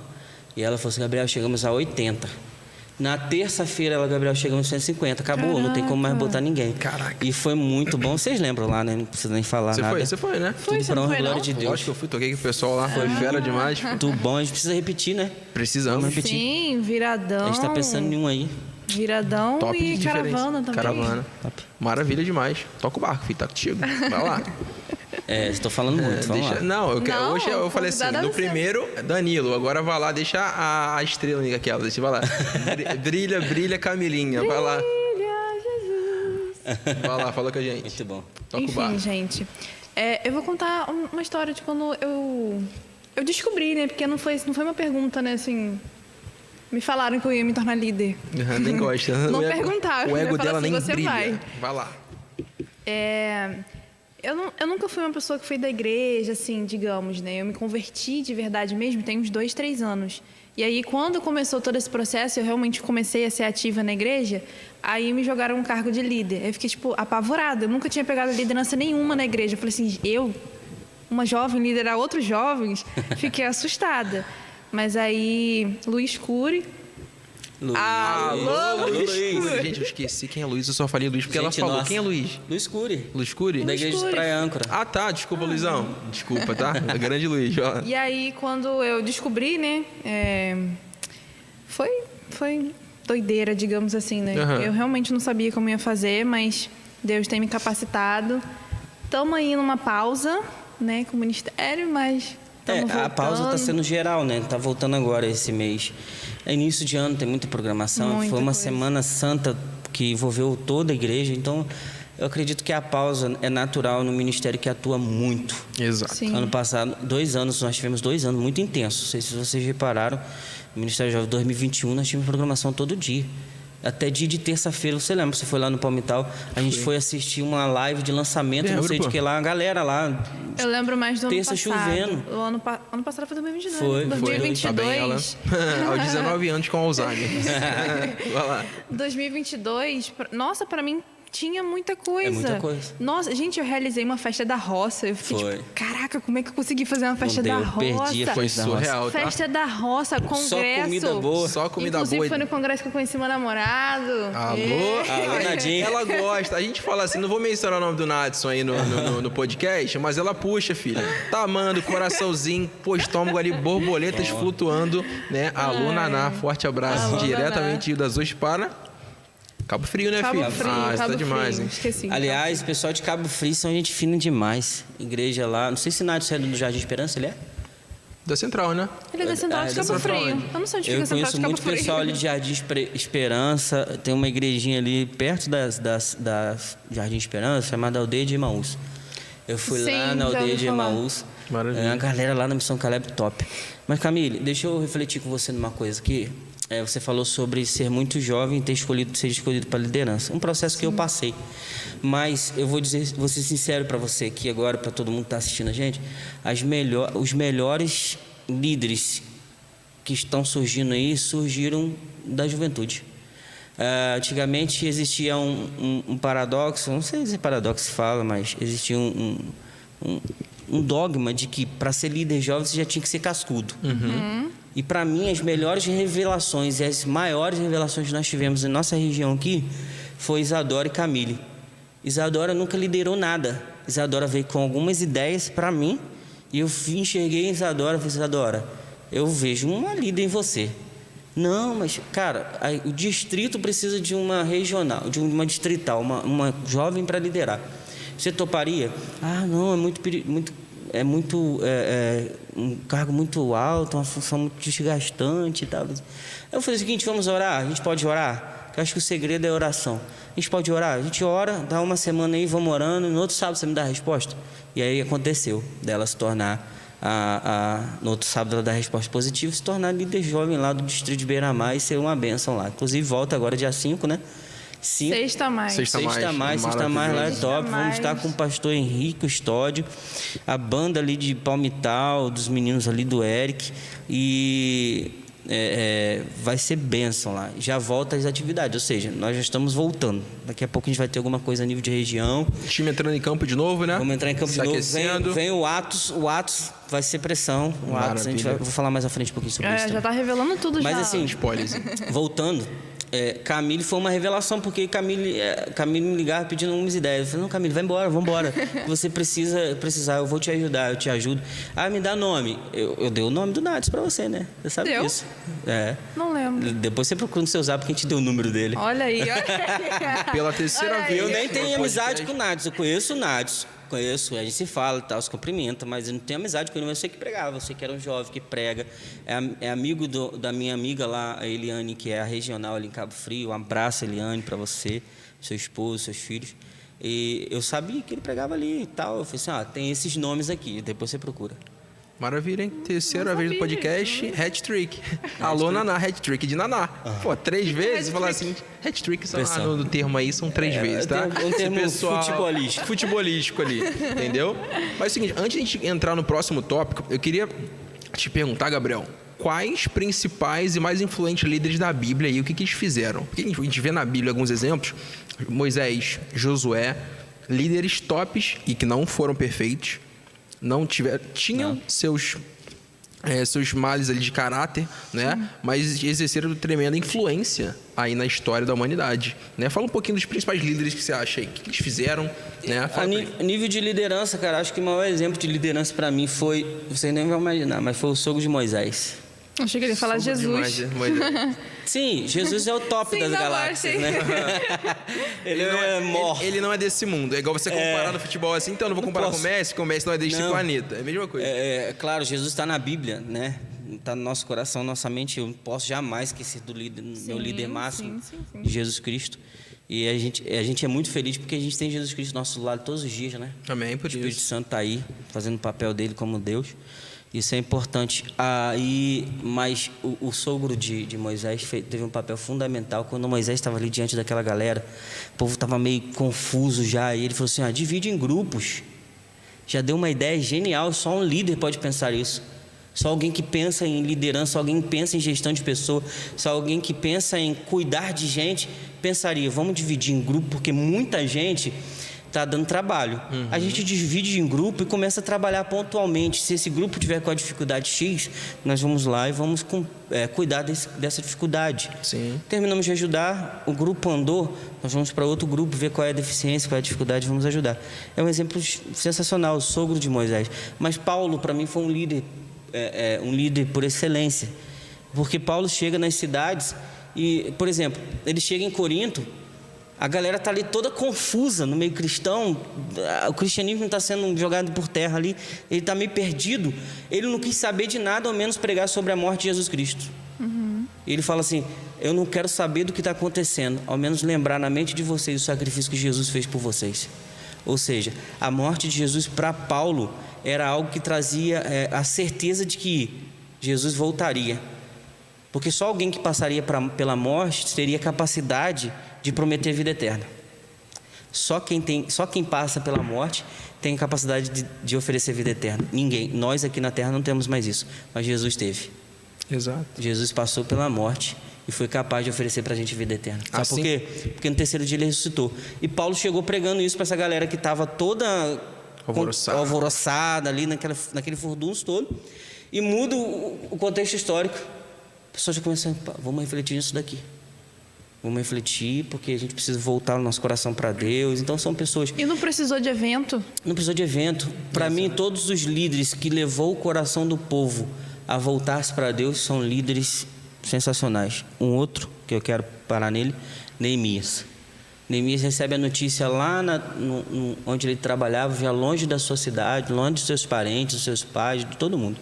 e ela falou assim: Gabriel, chegamos a 80. Na terça-feira, Gabriel, chegamos a 150. Acabou, Caraca. não tem como mais botar ninguém. Caraca. E foi muito bom. Vocês lembram lá, né? Não precisa nem falar nada. Você foi, né? Foi, Tudo você pra não honra e foi, glória não? de Deus. Lógico que eu fui, toquei com o pessoal lá, foi fera demais. Muito bom, a gente precisa repetir, né? Precisamos. Vamos repetir. Sim, viradão. A gente tá pensando em um aí. Viradão Top de e diferença. caravana também. Caravana. Top. Maravilha demais. Toca o barco, filho, tá contigo. Vai lá. Estou falando muito, vamos lá. Não, Não, hoje eu falei assim, convidada no você. primeiro, Danilo, agora vai lá, deixa a estrela aquela, deixa, vai lá. Brilha, brilha, Camilinha, vai lá. Brilha, Jesus. Vai lá, fala com a gente. Muito bom. Toca o Enfim, barco. gente, eu vou contar uma história de quando eu descobri, né? Porque não foi uma pergunta, né? Assim, me falaram que eu ia me tornar líder. Nem gosta. Não O ego- perguntaram, O né? ego Fala dela assim, nem você brilha. vai. Vai lá. Eu nunca fui uma pessoa que foi da igreja, assim, digamos, né? Eu me converti de verdade mesmo tem uns 2, 3 anos. E aí, quando começou todo esse processo, eu realmente comecei a ser ativa na igreja, aí me jogaram um cargo de líder. Aí eu fiquei, tipo, apavorada. Eu nunca tinha pegado liderança nenhuma na igreja. Eu falei assim, uma jovem, liderar outros jovens, fiquei assustada. Mas aí, Luiz Cury... Alô, Luiz Luiz. Cury. Gente, eu esqueci quem é Luiz, eu só falei Luiz porque ela Gente, falou. nossa. Quem é Luiz? Luiz Cury, Luiz Cury? da igreja de Cury. Praia Âncora. Ah, tá, desculpa, Luizão. Desculpa, tá? Grande Luiz, ó. E aí, quando eu descobri, né, foi doideira, digamos assim, né? Aham. Eu realmente não sabia como ia fazer, mas Deus tem me capacitado. Estamos aí numa pausa, né, com o ministério, mas estamos voltando. A pausa está sendo geral, né? Tá voltando agora esse mês. É início de ano, tem muita programação. Muita Foi uma coisa. semana santa que envolveu toda a igreja. Então, eu acredito que a pausa é natural no ministério que atua muito. Exato. Sim. Ano passado, 2 anos, nós tivemos 2 anos muito intensos. Não sei se vocês repararam, no Ministério Jovem 2021 nós tivemos programação todo dia. Até dia de terça-feira, você lembra? Você foi lá no Palmital, a gente foi assistir uma live de lançamento, não Lembro, sei de pô. que lá, a galera lá. Eu lembro mais do ano Terça passado. chovendo. O ano passado foi 2022. Foi, 2022. Tá bem, ela. Aos 19 anos com Alzheimer. Vai lá. 2022, nossa, pra mim tinha muita coisa. É muita coisa. Nossa, gente, eu realizei uma festa da roça. Eu fiquei Foi. tipo, caraca, como é que eu consegui fazer uma festa Não da deu, roça? perdi a Foi festa da roça. surreal, tá? Festa da roça, congresso. Só comida boa. Só comida Inclusive, boa. foi no congresso que eu conheci meu namorado. Alô? Alô, Nadinha. Ela gosta. A gente fala assim, não vou mencionar o nome do Nadson aí no podcast, mas ela puxa, filha. Tá amando, coraçãozinho, pô, estômago ali, borboletas flutuando, né? Alô, Naná, forte abraço. Alô, diretamente das Rio para Cabo Frio, né, Cabo filho? Frio, Ah, isso Cabo tá demais, Frio. hein? Esqueci. Aliás, o pessoal de Cabo Frio são gente fina demais. Igreja lá, não sei se Nádio é do Jardim Esperança, ele é? Da Central, né? Ele é da Central de da Cabo Central Frio. onde? Eu não sei onde fica Eu a Central conheço de Cabo muito Frio. pessoal ali de Jardim Esperança. Tem uma igrejinha ali perto das Jardim Esperança, chamada Aldeia de Emaús. Eu fui Sim, lá na já Aldeia ouvi de falar. Emaús. Maravilha. A galera lá na Missão Caleb top. Mas, Camille, deixa eu refletir com você numa coisa aqui. Você falou sobre ser muito jovem e ser escolhido para liderança. Um processo que eu passei. Mas eu vou ser sincero para você aqui agora, para todo mundo que está assistindo a gente. Os melhores líderes que estão surgindo aí surgiram da juventude. Antigamente existia um paradoxo, não sei se paradoxo se fala, mas existia um dogma de que para ser líder jovem você já tinha que ser cascudo. E para mim as melhores revelações e as maiores revelações que nós tivemos em nossa região aqui foi Isadora e Camille. Isadora nunca liderou nada. Isadora veio com algumas ideias para mim e eu enxerguei Isadora e falei, Isadora, eu vejo uma líder em você. Não, mas, cara, o distrito precisa de uma regional, de uma distrital, uma jovem para liderar. Você toparia? Ah, não, é um cargo muito alto, uma função muito desgastante e tal. Eu falei o seguinte, vamos orar? A gente pode orar? Eu acho que o segredo é a oração. A gente pode orar? A gente ora, dá uma semana aí, vamos orando, no outro sábado você me dá a resposta. E aí aconteceu dela se tornar no outro sábado ela dá resposta positiva, se tornar líder jovem lá do distrito de Beira-Mar e ser uma bênção lá. Inclusive volta agora dia 5, né? Sexta mais lá é top. Vamos estar com o pastor Henrique Custódio, a banda ali de Palmital, dos meninos ali do Eric, e vai ser bênção lá. Já volta às atividades, ou seja, nós já estamos voltando. Daqui a pouco a gente vai ter alguma coisa a nível de região. O time entrando em campo de novo, né? Vamos entrar em campo de novo. Vem o Atos vai ser pressão. O Atos, vou falar mais à frente um pouquinho sobre isso. Já tá revelando tudo. Mas já. assim, voltando, Camille foi uma revelação, porque Camille me ligava pedindo algumas ideias. Eu falei, não, Camille, vai embora, vamos embora. Você precisar, eu vou te ajudar, eu te ajudo. Me dá nome. Eu dei o nome do Nades pra você, né? Você sabe disso. Não lembro. Depois você procura no seu zap que a gente deu o número dele. Olha aí. Pela terceira vez. Eu nem tenho amizade com o Nades, eu conheço o Nades. A gente se fala e tal, se cumprimenta, mas eu não tenho amizade com ele, mas eu sei que pregava, você que era um jovem que prega, é amigo da minha amiga lá, a Eliane, que é a regional ali em Cabo Frio. Um abraço, Eliane, para você, seu esposo, seus filhos. E eu sabia que ele pregava ali e tal. Eu falei assim, tem esses nomes aqui, depois você procura. Maravilha, hein? Terceira vez do podcast, hat-trick. Alô, Naná, hat-trick de Naná. Pô, 3 vezes, falar assim, hat-trick, no termo aí, são 3 vezes, tá? Um termo futebolístico ali, entendeu? Mas é o seguinte, antes de a gente entrar no próximo tópico, eu queria te perguntar, Gabriel, quais principais e mais influentes líderes da Bíblia e o que eles fizeram? Porque a gente vê na Bíblia alguns exemplos, Moisés, Josué, líderes tops e que não foram perfeitos, tinham seus males ali de caráter, né? Mas exerceram tremenda influência aí na história da humanidade, né? Fala um pouquinho dos principais líderes que você acha aí, o que eles fizeram, né? Nível de liderança, cara, acho que o maior exemplo de liderança para mim foi, vocês nem vão imaginar, mas foi o sogro de Moisés. Achei que ele ia falar Jesus. Sim, Jesus é o top das galáxias, né? Ele não é desse mundo. É igual você comparar no futebol assim, então eu não vou comparar com o Messi, porque o Messi não é deste planeta. É a mesma coisa. Claro, Jesus está na Bíblia, né? Está no nosso coração, nossa mente. Eu não posso jamais esquecer do meu líder máximo, Jesus Cristo. E a gente é muito feliz porque a gente tem Jesus Cristo do nosso lado todos os dias, né? Amém, por isso. O Espírito Santo está aí, fazendo o papel dele como Deus. Isso é importante. Mas o sogro de Moisés teve um papel fundamental. Quando Moisés estava ali diante daquela galera, o povo estava meio confuso já. E ele falou assim, divide em grupos. Já deu uma ideia genial. Só um líder pode pensar isso. Só alguém que pensa em liderança, só alguém que pensa em gestão de pessoas, só alguém que pensa em cuidar de gente, pensaria, vamos dividir em grupo, porque muita gente está dando trabalho. A gente divide em grupo e começa a trabalhar pontualmente. Se esse grupo tiver com a dificuldade X, nós vamos lá e vamos cuidar dessa dificuldade. Sim. Terminamos de ajudar, o grupo andou, nós vamos para outro grupo ver qual é a deficiência, qual é a dificuldade, vamos ajudar. É um exemplo sensacional, o sogro de Moisés. Mas Paulo, para mim, foi um líder por excelência. Porque Paulo chega nas cidades e, por exemplo, ele chega em Corinto, a galera está ali toda confusa no meio cristão, o cristianismo está sendo jogado por terra ali, ele está meio perdido, ele não quis saber de nada, ao menos pregar sobre a morte de Jesus Cristo. Ele fala assim, eu não quero saber do que está acontecendo, ao menos lembrar na mente de vocês o sacrifício que Jesus fez por vocês. Ou seja, a morte de Jesus para Paulo era algo que trazia a certeza de que Jesus voltaria. Porque só alguém que passaria pela morte teria capacidade de prometer vida eterna. Só quem passa pela morte tem capacidade de oferecer vida eterna. Ninguém. Nós aqui na Terra não temos mais isso. Mas Jesus teve. Exato. Jesus passou pela morte e foi capaz de oferecer para a gente vida eterna. Sabe por quê? Porque no terceiro dia ele ressuscitou. E Paulo chegou pregando isso para essa galera que estava toda alvoroçada ali naquele furdunço todo. E muda o contexto histórico. A pessoa já começa vamos refletir nisso daqui. Vamos refletir, porque a gente precisa voltar o nosso coração para Deus. Então são pessoas... E não precisou de evento? Não precisou de evento. Para mim, todos os líderes que levou o coração do povo a voltar-se para Deus são líderes sensacionais. Um outro, que eu quero parar nele, Neemias. Neemias recebe a notícia lá onde ele trabalhava, já longe da sua cidade, longe dos seus parentes, dos seus pais, de todo mundo,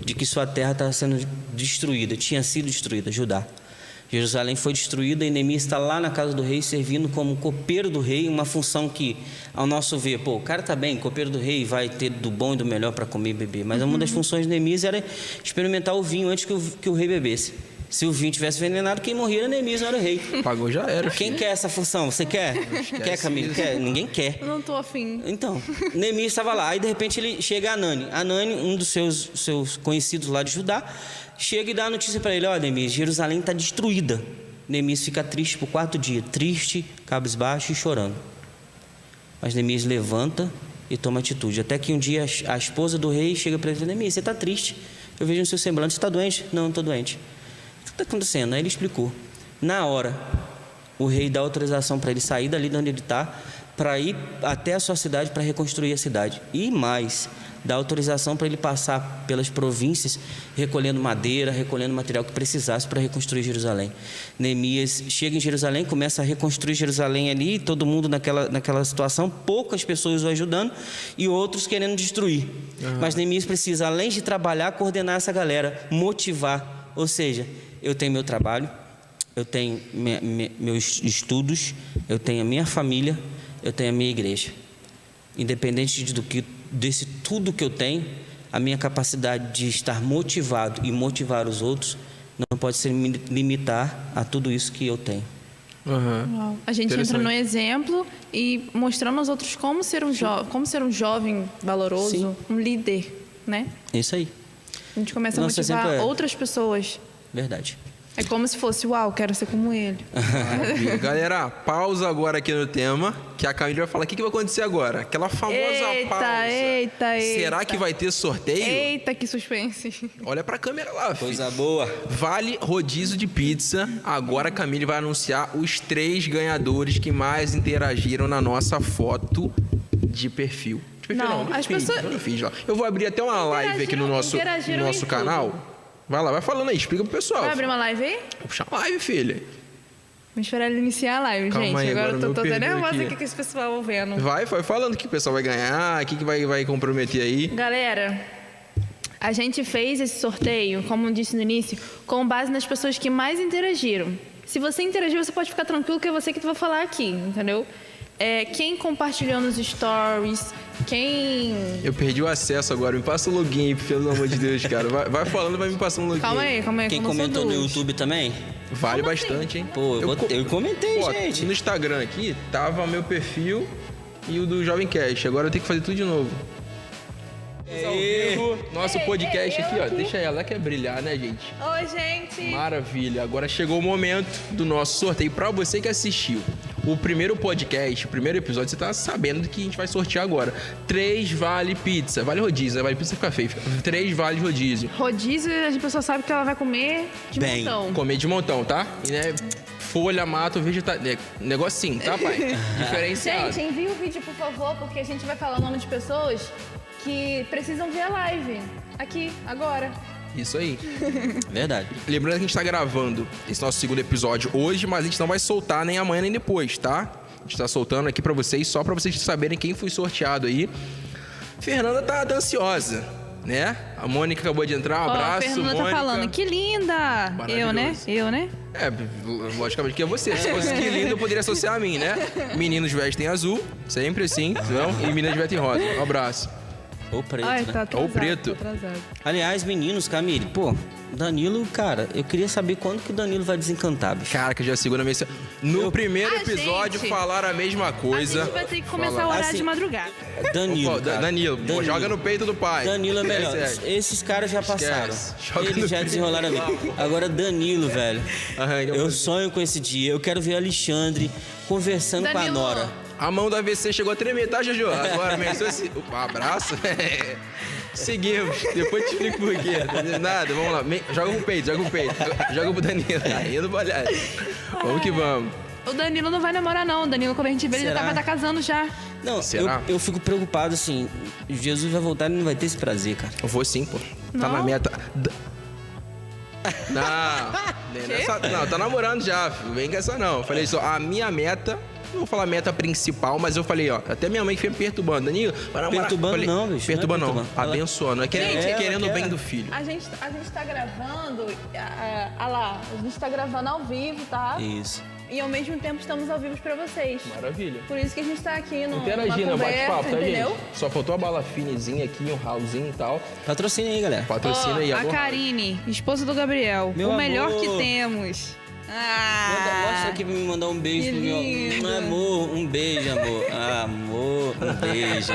de que sua terra estava sendo destruída, tinha sido destruída, Judá. Jerusalém foi destruída e Neemias está lá na casa do rei servindo como copeiro do rei, uma função que, ao nosso ver, o cara tá bem, copeiro do rei vai ter do bom e do melhor para comer e beber. Mas uma das funções de Neemias era experimentar o vinho antes que o rei bebesse. Se o vinho tivesse envenenado, quem morria era Neemias, não era o rei. Pagou, já era. Quem quer essa função? Você quer? Quer, Camila? Quer? Ninguém quer. Eu não tô afim. Então, Neemias estava lá, aí de repente ele chega a Hanani. Hanani, um dos seus conhecidos lá de Judá, chega e dá a notícia para ele: ó, Neemias, Jerusalém está destruída. Neemias fica triste por 4 dias, triste, cabisbaixo e chorando. Mas Neemias levanta e toma atitude. Até que um dia a esposa do rei chega para ele e fala: Neemias, você está triste? Eu vejo no seu semblante, você está doente? Não estou doente. O que está acontecendo? Aí ele explicou. Na hora, o rei dá autorização para ele sair dali de onde ele está, para ir até a sua cidade para reconstruir a cidade. E mais, dá autorização para ele passar pelas províncias, recolhendo madeira, recolhendo material que precisasse para reconstruir Jerusalém. Neemias chega em Jerusalém, começa a reconstruir Jerusalém ali, todo mundo naquela situação, poucas pessoas o ajudando e outros querendo destruir. Mas Neemias precisa, além de trabalhar, coordenar essa galera, motivar. Ou seja, eu tenho meu trabalho, eu tenho meus estudos, eu tenho a minha família, eu tenho a minha igreja. Independente desse tudo que eu tenho, a minha capacidade de estar motivado e motivar os outros não pode se limitar a tudo isso que eu tenho. Uau. A gente entra no exemplo e mostrando aos outros como ser um jovem valoroso, Sim. um líder, né? Isso aí. A gente começa Nosso a motivar exemplo é- outras pessoas. Verdade. É como se fosse, uau, quero ser como ele. Maravilha. Galera, pausa agora aqui no tema, que a Camila vai falar o que vai acontecer agora. Aquela famosa pausa. Eita. Será que vai ter sorteio? Eita, que suspense. Olha pra câmera lá, filho. Coisa boa. Vale rodízio de pizza. Agora a Camille vai anunciar os 3 ganhadores que mais interagiram na nossa foto de perfil. De perfil Não, no as feed, pessoas- no feed lá. Eu vou abrir até uma live aqui no nosso interagiram em canal. Vai lá, vai falando aí, explica pro pessoal. Vai abrir uma live aí? Vou puxar uma live, filha. Vamos esperar ele iniciar a live, Calma gente. aí, Agora agora eu tô meu até perdeu nervosa aqui. aqui com esse pessoal vendo. Vai falando o que o pessoal vai ganhar, o que vai comprometer aí. Galera, a gente fez esse sorteio, como eu disse no início, com base nas pessoas que mais interagiram. Se você interagiu, você pode ficar tranquilo que é você que vai falar aqui, entendeu? Quem compartilhou nos stories, quem... Eu perdi o acesso agora, me passa o login aí, pelo amor de Deus, cara. Vai falando, vai me passando o login. Calma aí. Quem como são comentou no duas. YouTube também? Vale Como bastante, hein? Pô, eu comentei, Pô, gente. No Instagram aqui, tava meu perfil e o do Jovem Cast. Agora eu tenho que fazer tudo de novo. Ao vivo, nosso podcast aqui, ó. Deixa ela quer brilhar, né, gente? Oi, gente. Maravilha. Agora chegou o momento do nosso sorteio. Pra você que assistiu o primeiro podcast, o primeiro episódio, você tá sabendo do que a gente vai sortear agora. 3 vale pizza. Vale rodízio, né? Vale pizza fica feio. 3 vale rodízio. Rodízio, a pessoa sabe que ela vai comer de Bem, montão. Comer de montão, tá? E, né, folha, mato, vegetal... Negocinho, tá, pai? Diferenciado. Gente, envia o vídeo, por favor, porque a gente vai falar o nome de pessoas que precisam ver a live. Aqui, agora. Isso aí. Verdade. Lembrando que a gente tá gravando esse nosso segundo episódio hoje, mas a gente não vai soltar nem amanhã nem depois, tá? A gente tá soltando aqui pra vocês, só pra vocês saberem quem foi sorteado aí. Fernanda tá ansiosa, né? A Mônica acabou de entrar, um Ó, abraço, a Fernanda Mônica. tá falando, que linda! Maravilhoso. Eu, né? Logicamente que é você. Se fosse que lindo, eu poderia associar a mim, né? Meninos vestem azul, sempre assim, não? E meninas vestem rosa. Um abraço. Ou preto, Ai, né? tá atrasado, Ou preto. tá atrasado. Aliás, meninos, Camille, pô, Danilo, cara, eu queria saber quando que o Danilo vai desencantar, bicho. Caraca, já é a segunda vez. No primeiro Ah, episódio gente, fararam a mesma coisa. A gente vai ter que começar a Fala. orar Assim, de madrugada. Danilo, cara. Danilo, pô, joga no peito do pai. Danilo é melhor. Sério. Esses caras já passaram. Joga no Eles já peito. desenrolaram a vida. Agora, Danilo, velho. Arranca Eu você. sonho com esse dia. Eu quero ver o Alexandre conversando com a Danilo. Nora. A mão do AVC chegou a tremer, tá, Jojo? Agora começou esse... Opa, abraço. Seguimos. Depois te explico por quê. Nada, vamos lá. Joga pro peito. Joga pro Danilo. Aí não pode. Vamos que vamos. O Danilo não vai namorar, não. O Danilo, quando a gente vê, ele Será? vai estar casando já. Não, Será? eu fico preocupado, assim. Jesus vai voltar e não vai ter esse prazer, cara. Eu vou sim, pô. Tá Não? na meta. Não, nem nessa, não, tá namorando já, filho. Vem com essa não. Falei só, a minha meta não vou falar meta principal, mas eu falei, ó, até minha mãe que foi me perturbando. Danilo, vai namorar. Perturbando falei, não, bicho. Perturbando não. Ela- Abençoando. É querendo o bem do filho. A gente tá gravando, lá, a gente tá gravando ao vivo, tá? Isso. E ao mesmo tempo estamos ao vivo pra vocês. Maravilha. Por isso que a gente tá aqui no Interagindo, é bate-papo, tá, entendeu? gente? Só faltou a bala finezinha aqui, um ralzinho e tal. Patrocina aí, galera. Patrocina aí, A amor. Karine, esposa do Gabriel. Meu o melhor amor. que temos. Mostra aqui pra me mandar um beijo que pro meu lindo. amor. Um beijo, amor. Amor, um beijo.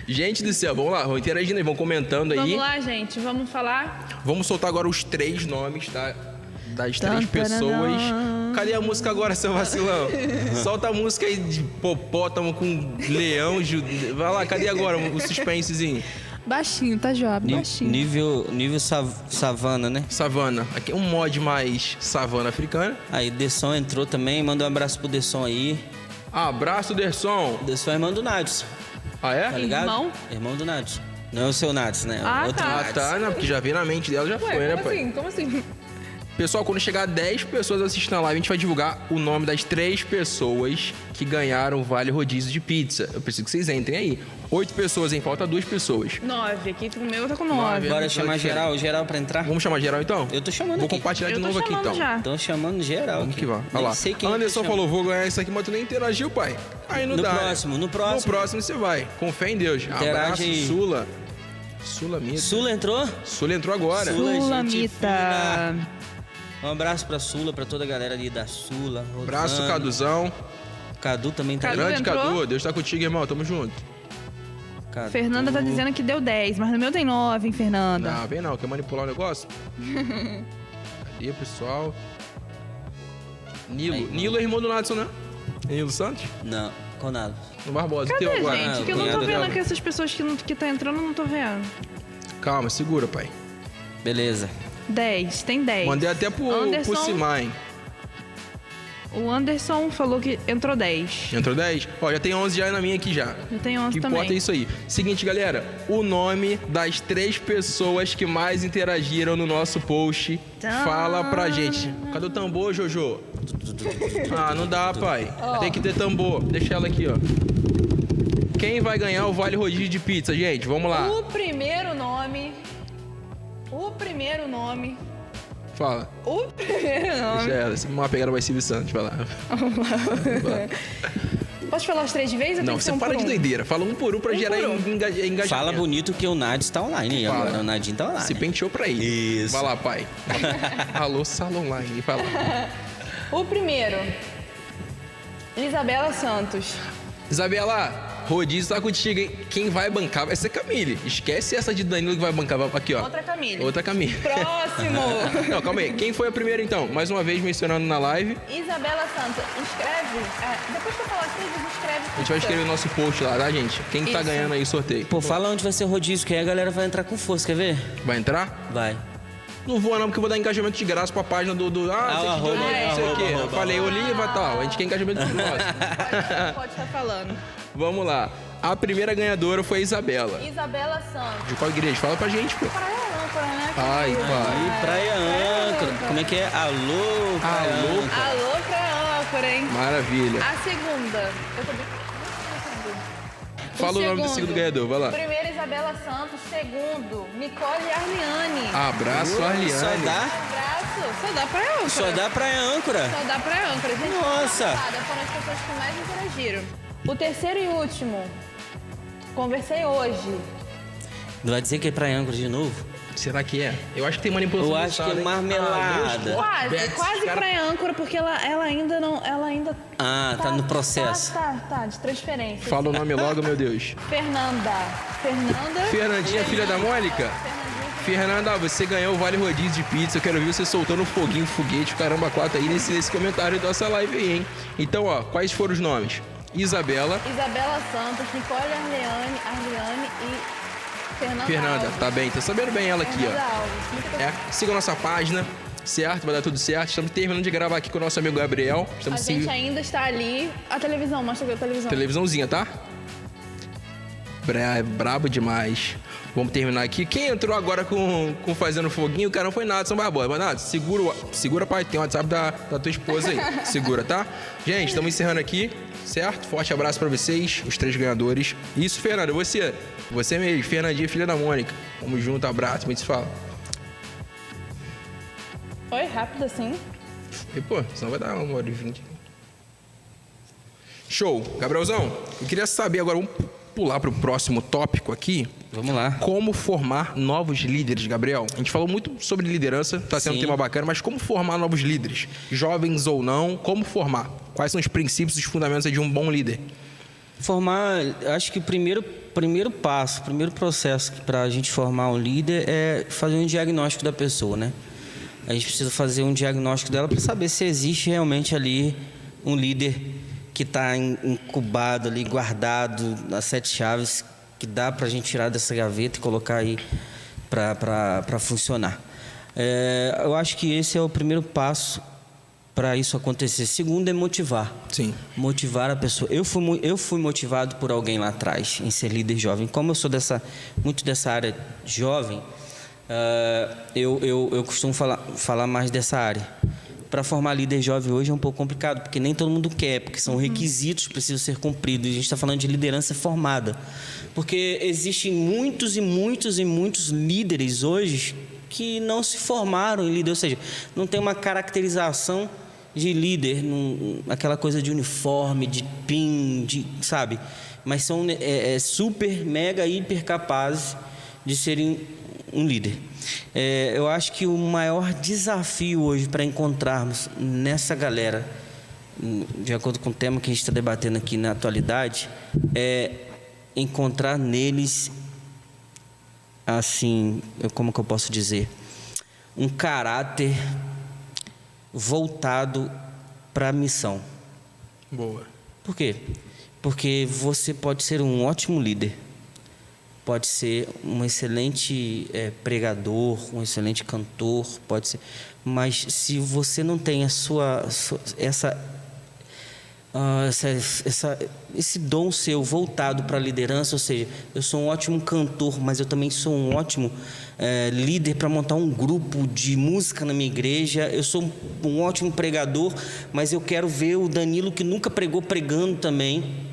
Gente do céu, vamos lá, vão interagindo aí, vão comentando aí. Vamos lá, gente, vamos falar. Vamos soltar agora os 3 nomes, tá? Das 3 Tan, pessoas. taranã. Cadê a música agora, seu vacilão? Solta a música aí de hipopótamo com leão. Vai lá, cadê agora o suspensezinho? Baixinho, tá, Joab? Baixinho. Nível savana, né? Savana. Aqui é um mod mais savana africana. Aí, Desson entrou também. Manda um abraço pro Desson aí. Abraço, Derson. Desson é irmão do Nadson, Ah, tá é? ligado? Irmão? Irmão do Nadson. Não é o seu Nadson, né? Ah, Outro tá. Ah, Nadson. tá, não, porque já veio na mente dela, já foi, né, Como pai? assim? Como assim? Pessoal, quando chegar 10 pessoas assistindo a live, a gente vai divulgar o nome das 3 pessoas que ganharam o Vale Rodízio de Pizza. Eu preciso que vocês entrem aí. 8 pessoas, hein? Falta 2 pessoas. 9. Aqui o meu tá com 9. Nove. Bora Eu chamar tô geral pra entrar? Vamos chamar geral, então? Eu tô chamando Vou aqui. compartilhar de Eu tô novo aqui, chamando então. já. Tô chamando geral. Vamos aqui. que vá. Olha Nem lá. sei quem Anderson que chama. falou, vou ganhar isso aqui, mas tu nem interagiu, pai. Aí não No dá. próximo, né? no próximo. No próximo você vai. Com fé em Deus. Interage Abraço, aí. Sula. Sulamita. Sula entrou? Sula entrou agora. Sula, gente Sulamita. Um abraço pra Sula, pra toda a galera ali da Sula. Rosana. Abraço, Caduzão. Cadu também tá Cadu aí. Grande entrou? Cadu. Deus tá contigo, irmão. Tamo junto. Cadu. Fernanda tá dizendo que deu 10, mas no meu tem 9, hein, Fernanda? Não, vem não. Quer manipular o negócio? Cadê, pessoal? Nilo. Aí, Nilo é irmão do Nadson, né? Nilo Santos? Não, Conado. No Barbosa. Cadê, Teu agora. gente? Que eu não cunhado tô vendo dela. aqui essas pessoas que tá entrando, eu não tô vendo. Calma, segura, pai. Beleza. 10, tem 10. Mandei até pro Anderson. Simai. O Anderson falou que entrou 10. Entrou 10? Ó, já tem 11 já na minha aqui já. Eu tenho 11 O que também. importa é isso aí. Seguinte, galera. O nome das 3 pessoas que mais interagiram no nosso post. Tã. Fala pra gente. Cadê o tambor, Jojo? Ah, não dá, pai. Tem que ter tambor. Deixa ela aqui, ó. Quem vai ganhar o Vale Rodízio de Pizza, gente? Vamos lá. O primeiro nome. Fala. O primeiro nome. Deixa ela. Se uma pegada vai Silvio Santos. Vai lá. Posso falar os 3 de vez? Ou tem Não, que ser você um para por de um? doideira. Fala um por um pra gerar por um. engajamento. Fala bonito que o Nadson tá online aí Fala. agora. O Nadinho tá online. Se penteou pra ir. Isso. Vai lá, pai. Alô, Sala Online. Vai lá. O primeiro. Isabela Santos. Isabela, rodízio tá contigo, hein? Quem vai bancar vai ser Camille. Esquece essa de Danilo que vai bancar. Vai aqui, ó. Outra Camille. Outra Camille. Próximo. Não, calma aí. Quem foi a primeira, então? Mais uma vez mencionando na live. Isabela Santos. Escreve. Depois que eu falar 3 vezes, escreve. A gente vai escrever o nosso post lá, tá, gente? Quem tá Isso. ganhando aí o sorteio? Pô, fala onde vai ser o rodízio, que aí a galera vai entrar com força, quer ver? Vai entrar? Vai. Não vou não, porque eu vou dar engajamento de graça pra página do... o sei arroba, não sei o quê. arroba, Falei Oliva e tal. A gente quer engajamento de nós. Pode estar falando. Vamos lá. A primeira ganhadora foi a Isabela. Isabela Santos. De qual igreja? Fala pra gente, pô. Praia Âncora, né? Ai, pai. E Praia Âncora. Como é que é? Alô, Praia Alô. Âncora. Alô, Praia Âncora, hein? Maravilha. A segunda. Eu tô bem... Fala o nome do segundo ganhador, vai lá. Primeiro, Isabela Santos. Segundo, Nicole Arliane. Abraço, Arliane. Só dá? Abraço. Só dá Praia Âncora. Só dá Praia Âncora. Só dá Praia Âncora. Gente, Nossa. passada, foram as pessoas que mais interagiram. O terceiro e último. Conversei hoje. Não vai dizer que é Praia Âncora de novo? Será que é? Eu acho que tem manipulação. Eu do acho que estado, é hein? marmelada. Quase cara... Praia Âncora, porque ela ainda não... Ela ainda... Ah, tá no processo. Tá, de transferência. Fala o nome logo, meu Deus. Fernanda. Fernandinha, filha da Mônica? Fernanda, você ganhou o Vale Rodízio de Pizza. Eu quero ver você soltando um foguinho, foguete, caramba, 4 aí nesse comentário dessa live aí, hein? Então, ó, quais foram os nomes? Isabela. Isabela Santos, Nicole Arliane e Fernanda, Alves. tá bem, tá sabendo bem ela aqui, Fernanda ó. Alves. Muita coisa. Siga a nossa página, certo? Vai dar tudo certo. Estamos terminando de gravar aqui com o nosso amigo Gabriel. A Estamos gente ainda está ali. A televisão, mostra aqui a televisão. televisãozinha, tá? Brabo demais. Vamos terminar aqui. Quem entrou agora com fazendo foguinho, o cara não foi nada, São Barbosa. Mas nada, segura, pai. Tem o WhatsApp da tua esposa aí. Segura, tá? Gente, estamos encerrando aqui, certo? Forte abraço pra vocês, os 3 ganhadores. Isso, Fernanda, você mesmo, Fernandinha, filha da Mônica. Tamo junto, abraço, como a gente se fala. Foi rápido assim? E, pô, senão vai dar 1h20. Show. Gabrielzão, eu queria saber agora, vamos pular para o próximo tópico aqui. Vamos lá. Como formar novos líderes, Gabriel? A gente falou muito sobre liderança, está sendo um tema bacana, mas como formar novos líderes? Jovens ou não, como formar? Quais são os princípios e os fundamentos de um bom líder? Formar, acho que o primeiro passo, o primeiro processo para a gente formar um líder é fazer um diagnóstico da pessoa, né? A gente precisa fazer um diagnóstico dela para saber se existe realmente ali um líder que está incubado ali, guardado nas 7 chaves, que dá para a gente tirar dessa gaveta e colocar aí para funcionar. Eu acho que esse é o primeiro passo para isso acontecer. Segundo é motivar. Sim. Motivar a pessoa. Eu fui motivado por alguém lá atrás em ser líder jovem. Como eu sou muito dessa área jovem, eu costumo falar mais dessa área. Para formar líder jovem hoje é um pouco complicado, porque nem todo mundo quer, porque são requisitos que precisam ser cumpridos. A gente está falando de liderança formada. Porque existem muitos líderes hoje que não se formaram em líder, ou seja, não tem uma caracterização de líder, aquela coisa de uniforme, de PIN, sabe? Mas são super, mega, hiper capazes de serem um líder. Eu acho que o maior desafio hoje para encontrarmos nessa galera, de acordo com o tema que a gente está debatendo aqui na atualidade, é encontrar neles, assim, como que eu posso dizer, um caráter voltado para a missão. Boa. Por quê? Porque você pode ser um ótimo líder, pode ser um excelente pregador, um excelente cantor, pode ser, mas se você não tem esse dom seu voltado para a liderança, ou seja, eu sou um ótimo cantor, mas eu também sou um ótimo líder para montar um grupo de música na minha igreja, eu sou um ótimo pregador, mas eu quero ver o Danilo que nunca pregou pregando também.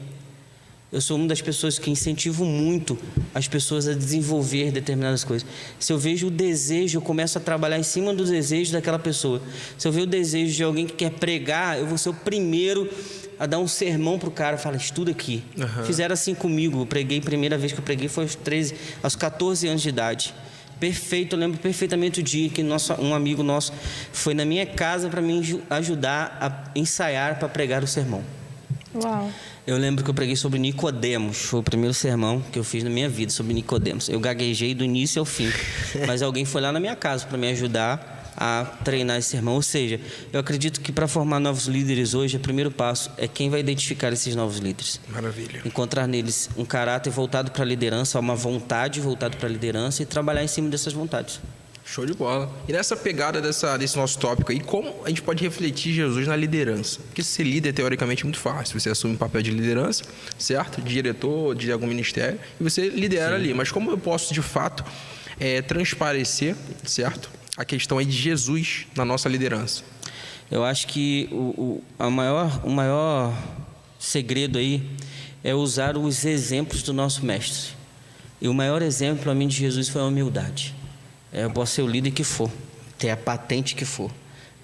Eu sou uma das pessoas que incentivo muito as pessoas a desenvolver determinadas coisas. Se eu vejo o desejo, eu começo a trabalhar em cima do desejo daquela pessoa. Se eu ver o desejo de alguém que quer pregar, eu vou ser o primeiro a dar um sermão pro cara, fala, estuda aqui. Fizeram assim comigo, eu preguei, a primeira vez que eu preguei foi aos 14 anos de idade. Perfeito, eu lembro perfeitamente o dia que um amigo nosso foi na minha casa para me ajudar a ensaiar para pregar o sermão. Uau! Eu lembro que eu preguei sobre Nicodemos, foi o primeiro sermão que eu fiz na minha vida sobre Nicodemos. Eu gaguejei do início ao fim, mas alguém foi lá na minha casa para me ajudar a treinar esse sermão. Ou seja, eu acredito que para formar novos líderes hoje, o primeiro passo é quem vai identificar esses novos líderes. Maravilha. Encontrar neles um caráter voltado para a liderança, uma vontade voltada para a liderança e trabalhar em cima dessas vontades. Show de bola. E nessa pegada desse nosso tópico aí, como a gente pode refletir Jesus na liderança? Porque ser líder, teoricamente, é muito fácil. Você assume um papel de liderança, certo? Diretor de algum ministério, e você lidera ali. Mas como eu posso, de fato, transparecer, certo? A questão aí de Jesus na nossa liderança. Eu acho que o maior segredo aí é usar os exemplos do nosso mestre. E o maior exemplo, para mim, de Jesus foi a humildade. Eu posso ser o líder que for, ter a patente que for,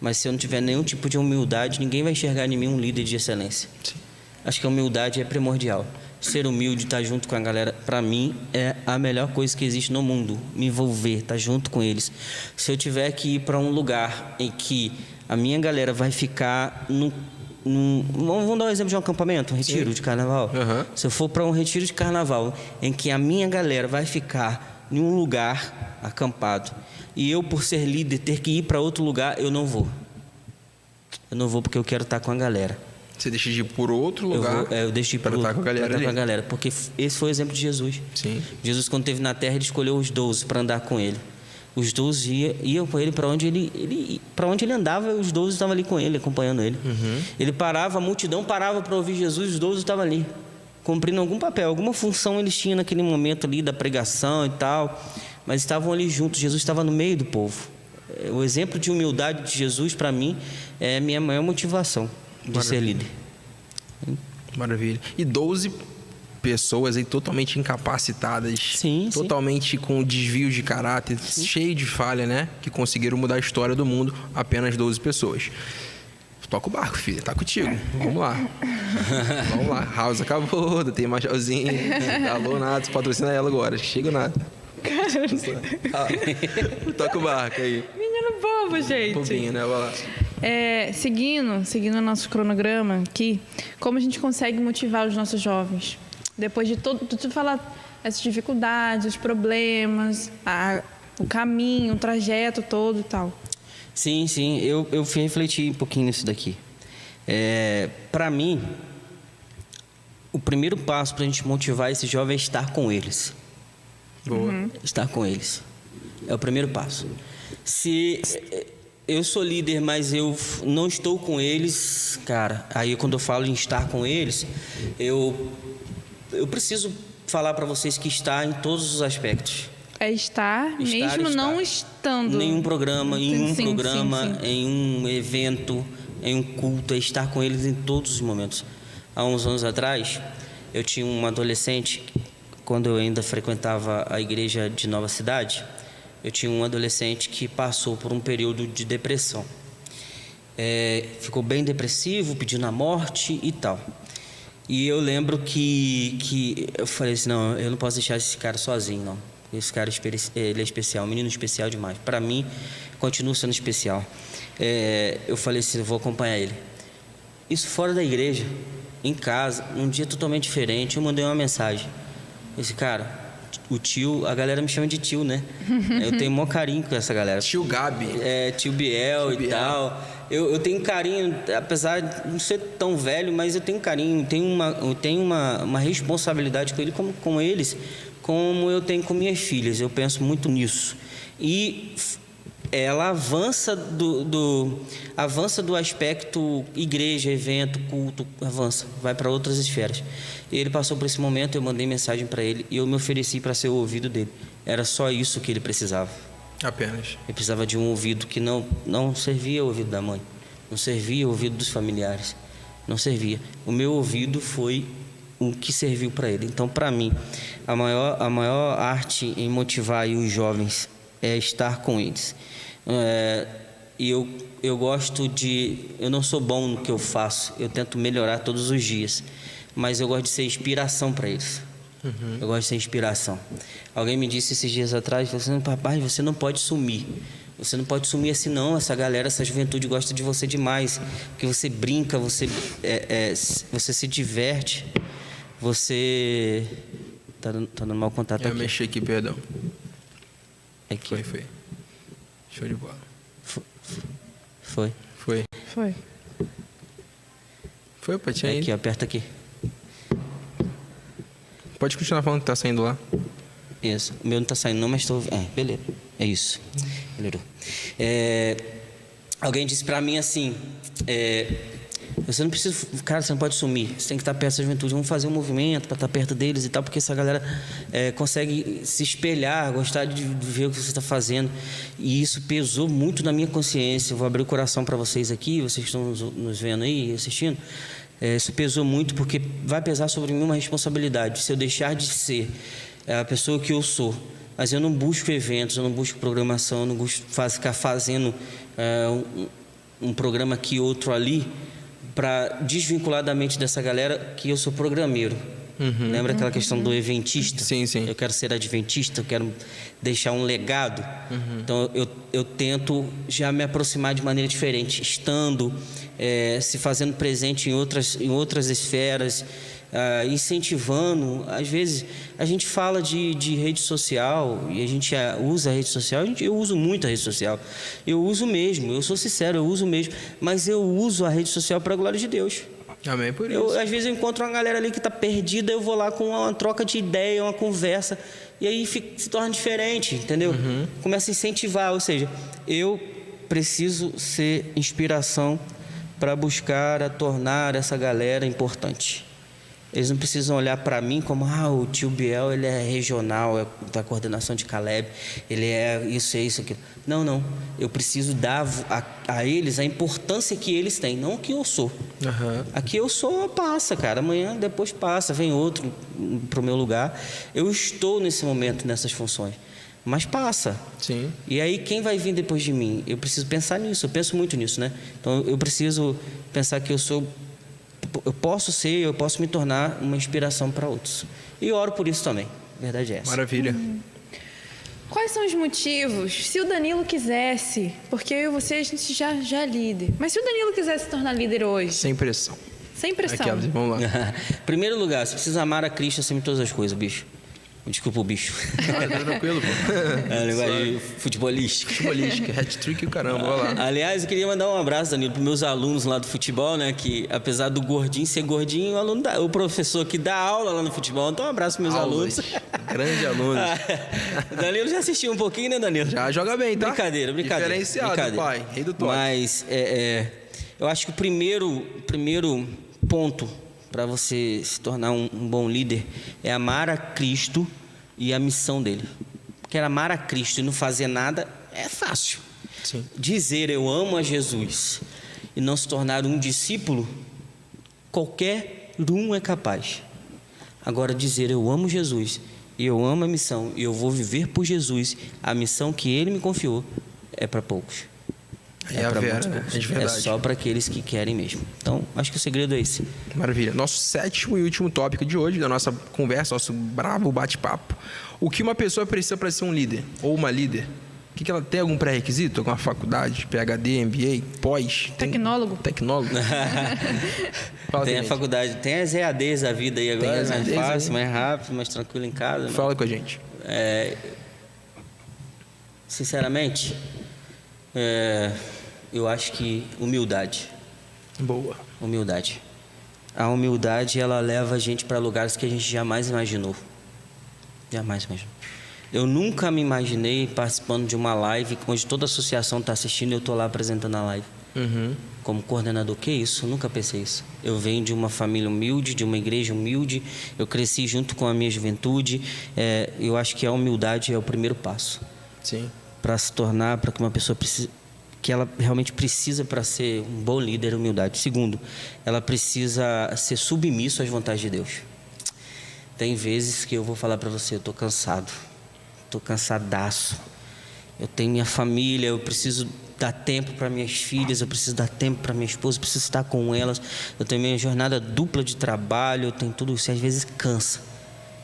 mas se eu não tiver nenhum tipo de humildade, ninguém vai enxergar em mim um líder de excelência. Sim. Acho que a humildade é primordial. Ser humilde, estar junto com a galera, para mim, é a melhor coisa que existe no mundo. Me envolver, estar junto com eles. Se eu tiver que ir para um lugar em que a minha galera vai ficar vamos dar um exemplo de um acampamento, um retiro de carnaval. Se eu for para um retiro de carnaval em que a minha galera vai ficar em um lugar acampado e eu, por ser líder, ter que ir para outro lugar, eu não vou. Eu não vou porque eu quero estar com a galera. Você deixa de ir por outro lugar? Eu deixo de ir para estar com a galera. Porque esse foi o exemplo de Jesus. Sim. Jesus, quando esteve na terra, ele escolheu os 12 para andar com ele. Os 12 iam com ele para onde ele andava, os 12 estavam ali com ele, acompanhando ele. Ele parava, a multidão parava para ouvir Jesus, os 12 estavam ali. cumprindo algum papel, alguma função eles tinham naquele momento ali da pregação e tal, mas estavam ali juntos. Jesus estava no meio do povo. O exemplo de humildade de Jesus, para mim, é a minha maior motivação de ser líder. Maravilha. E 12 pessoas aí totalmente incapacitadas, Sim, totalmente com desvios de caráter, cheio de falha, né? Que conseguiram mudar a história do mundo, apenas 12 pessoas. Toca o barco, filha, tá contigo. Vamos lá. Vamos lá. House acabou, tem Machalzinho. Alô, Nato, patrocina ela agora. Chega o Nato. Toca o barco aí. Menino bobo, gente. Bobinho, né? Vai lá. Seguindo o nosso cronograma aqui, como a gente consegue motivar os nossos jovens? Depois de tudo falar essas dificuldades, os problemas, o caminho, o trajeto todo e tal. Sim, eu fui refletir um pouquinho nisso daqui. Para mim, o primeiro passo para a gente motivar esse jovem é estar com eles. Boa. Estar com eles. É o primeiro passo. Se eu sou líder, mas eu não estou com eles, cara, aí quando eu falo em estar com eles, eu preciso falar para vocês que está em todos os aspectos. É estar mesmo não estando. Em um programa, Sim. em um evento, em um culto, é estar com eles em todos os momentos. Há uns anos atrás, eu tinha um adolescente, quando eu ainda frequentava a igreja de Nova Cidade, eu tinha um adolescente que passou por um período de depressão. Ficou bem depressivo, pedindo a morte e tal. E eu lembro que eu falei assim, não, eu não posso deixar esse cara sozinho, não. Esse cara, ele é especial, um menino especial demais. Para mim, continua sendo especial. Eu falei assim, eu vou acompanhar ele. Isso fora da igreja, em casa, num dia totalmente diferente, eu mandei uma mensagem. Esse cara, o tio, a galera me chama de tio, né? Eu tenho maior carinho com essa galera. Tio Gabi. Tio Biel e tal. Eu tenho carinho, apesar de não ser tão velho, mas eu tenho carinho, eu tenho uma responsabilidade com ele, com eles, como eu tenho com minhas filhas. Eu penso muito nisso. E ela avança do aspecto igreja, evento, culto, avança, vai para outras esferas. Ele passou por esse momento, eu mandei mensagem para ele e eu me ofereci para ser o ouvido dele. Era só isso que ele precisava. Apenas. Ele precisava de um ouvido que não servia o ouvido da mãe, não servia o ouvido dos familiares, não servia. O meu ouvido foi o que serviu para ele. Então, para mim, a maior arte em motivar os jovens é estar com eles. E eu gosto eu não sou bom no que eu faço, eu tento melhorar todos os dias, mas eu gosto de ser inspiração para eles. Eu gosto de ser inspiração. Alguém me disse esses dias atrás, papai, você não pode sumir. Você não pode sumir assim não, essa juventude gosta de você demais, porque você brinca, você se diverte, você... Tá dando mau contato aqui. Eu mexi aqui, perdão. Aqui. Foi. Show de bola. Foi. Foi, Patinha aí. Aqui, aperta aqui. Pode continuar falando que tá saindo lá. Isso. O meu não tá saindo não, mas estou... beleza. É isso. Melhorou. Alguém disse pra mim assim... você não precisa... Cara, você não pode sumir. Você tem que estar perto da juventude. Vamos fazer um movimento para estar perto deles e tal, porque essa galera consegue se espelhar, gostar de ver o que você está fazendo. E isso pesou muito na minha consciência. Eu vou abrir o coração para vocês aqui, vocês estão nos vendo aí, assistindo. Isso pesou muito porque vai pesar sobre mim uma responsabilidade. Se eu deixar de ser a pessoa que eu sou, mas eu não busco eventos, eu não busco programação, eu não busco ficar fazendo um programa aqui, outro ali, para desvincular da mente dessa galera que eu sou programeiro. Lembra aquela questão do eventista? Sim. Eu quero ser adventista, eu quero deixar um legado. Então eu tento já me aproximar de maneira diferente, estando, se fazendo presente em outras esferas, incentivando. Às vezes a gente fala de rede social e a gente usa a rede social. Eu uso muito a rede social. Eu uso mesmo, eu sou sincero, eu uso mesmo. Mas eu uso a rede social para a glória de Deus. Amém por isso. Às vezes eu encontro uma galera ali que está perdida, eu vou lá com uma troca de ideia, uma conversa, e aí se torna diferente, entendeu? Começa a incentivar, ou seja, eu preciso ser inspiração para buscar a tornar essa galera importante. Eles não precisam olhar para mim como, o tio Biel, ele é regional, é da coordenação de Caleb, ele é isso, aquilo. Não. Eu preciso dar a eles a importância que eles têm, não o que eu sou. Uhum. Aqui eu sou, passa, cara. Amanhã, depois passa, vem outro para o meu lugar. Eu estou nesse momento, nessas funções. Mas passa. Sim. E aí, quem vai vir depois de mim? Eu preciso pensar nisso, eu penso muito nisso, né? Então, eu preciso pensar que eu posso me tornar uma inspiração para outros. E oro por isso também. A verdade é essa. Maravilha. Quais são os motivos? Se o Danilo quisesse, porque eu e você, a gente já é líder. Mas se o Danilo quisesse se tornar líder hoje? Sem pressão. Sem pressão. Aquelas, vamos lá. Primeiro lugar, você precisa amar a Cristo acima de todas as coisas, bicho. Desculpa o bicho. Tá tranquilo, pô. É linguagem futebolística. Futebolística, hat-trick e o caramba, vai lá. Aliás, eu queria mandar um abraço, Danilo, para meus alunos lá do futebol, né? Que apesar do gordinho ser gordinho, o professor que dá aula lá no futebol. Então, um abraço para meus alunos. Grande aluno. Danilo já assistiu um pouquinho, né, Danilo? Já joga bem, tá? Brincadeira. Diferenciado, pai. Rei do toque. Mas eu acho que o primeiro ponto para você se tornar um bom líder é amar a Cristo e a missão dele. Porque amar a Cristo e não fazer nada é fácil. Sim. Dizer eu amo a Jesus e não se tornar um discípulo, qualquer um é capaz. Agora, dizer eu amo Jesus e eu amo a missão e eu vou viver por Jesus, a missão que ele me confiou, é para poucos. É a pra Vera, muitos né? poucos. É de verdade. É só para aqueles que querem mesmo. Então, acho que o segredo é esse. Maravilha. Nosso sétimo e último tópico de hoje, da nossa conversa, nosso bravo bate-papo. O que uma pessoa precisa para ser um líder? Ou uma líder? O que ela tem? Algum pré-requisito? Alguma faculdade? PhD, MBA? Pós? Tecnólogo? Tecnólogo? Fala Tem com a gente. faculdade, tem as EADs da vida aí agora, Tem as mais EADs fácil, aí. mais rápido, mais tranquilo em casa. Fala com a gente. Sinceramente, eu acho que humildade. Boa. Humildade. A humildade, ela leva a gente para lugares que a gente jamais imaginou. Jamais imaginou. Eu nunca me imaginei participando de uma live onde toda a associação está assistindo e eu estou lá apresentando a live. Uhum. Como coordenador, que isso? Eu nunca pensei isso. Eu venho de uma família humilde, de uma igreja humilde. Eu cresci junto com a minha juventude. Eu acho que a humildade é o primeiro passo. Sim. Para se tornar, para que uma pessoa precise, que ela realmente precisa para ser um bom líder, humildade. Segundo, ela precisa ser submisso às vontades de Deus. Tem vezes que eu vou falar para você, eu estou cansado, estou cansadaço. Eu tenho minha família, eu preciso dar tempo para minhas filhas, eu preciso dar tempo para minha esposa, eu preciso estar com elas. Eu tenho minha jornada dupla de trabalho, eu tenho tudo isso, às vezes cansa.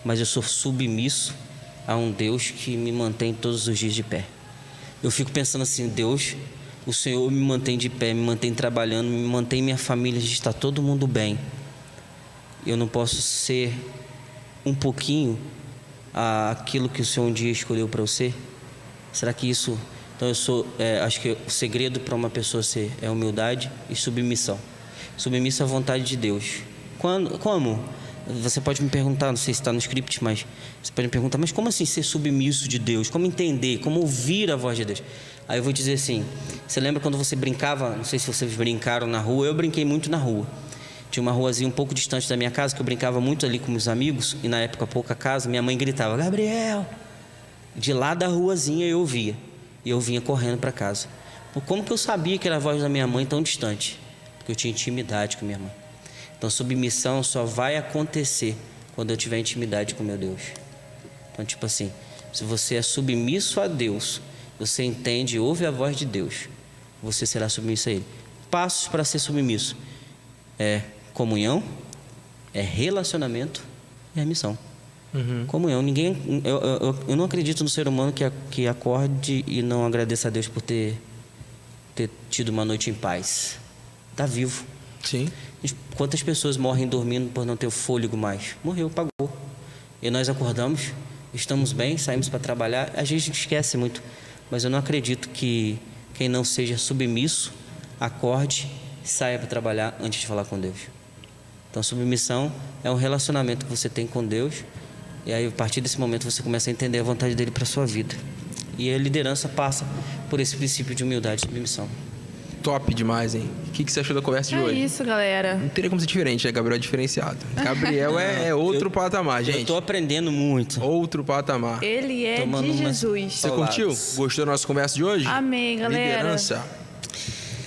Mas eu sou submisso a um Deus que me mantém todos os dias de pé. Eu fico pensando assim, Deus, o Senhor me mantém de pé, me mantém trabalhando, me mantém minha família, está todo mundo bem. Eu não posso ser um pouquinho aquilo que o Senhor um dia escolheu para eu ser? Será que isso... Então acho que o segredo para uma pessoa ser é humildade e submissão. Submissa à vontade de Deus. Como? Você pode me perguntar, não sei se está no script, mas você pode me perguntar, mas como assim ser submisso de Deus? Como entender? Como ouvir a voz de Deus? Aí eu vou dizer assim, você lembra quando você brincava, não sei se vocês brincaram na rua, eu brinquei muito na rua. Tinha uma ruazinha um pouco distante da minha casa, que eu brincava muito ali com meus amigos, e na época pouca casa, minha mãe gritava, Gabriel! De lá da ruazinha eu ouvia, e eu vinha correndo para casa. Como que eu sabia que era a voz da minha mãe tão distante? Porque eu tinha intimidade com minha mãe. Então, submissão só vai acontecer quando eu tiver intimidade com meu Deus. Então, tipo assim, se você é submisso a Deus, você entende e ouve a voz de Deus, você será submisso a Ele. Passos para ser submisso: é comunhão, é relacionamento e é missão. Uhum. Comunhão. Eu não acredito no ser humano que acorde e não agradeça a Deus por ter tido uma noite em paz. Está vivo. Sim. Quantas pessoas morrem dormindo por não ter fôlego mais? Morreu, pagou. E nós acordamos, estamos bem, saímos para trabalhar. A gente esquece muito, mas eu não acredito que quem não seja submisso acorde e saia para trabalhar antes de falar com Deus. Então, submissão é um relacionamento que você tem com Deus, e aí a partir desse momento você começa a entender a vontade dele para a sua vida. E a liderança passa por esse princípio de humildade e submissão. Top demais, hein? O que você achou da conversa de É hoje? isso, galera. Não teria como ser diferente, né? Gabriel é diferenciado. Gabriel é outro patamar, gente. Eu tô aprendendo muito. Outro patamar. Ele é Tomando de umas- Jesus. Você curtiu? Gostou da nossa conversa de hoje? Amei, galera. Liderança.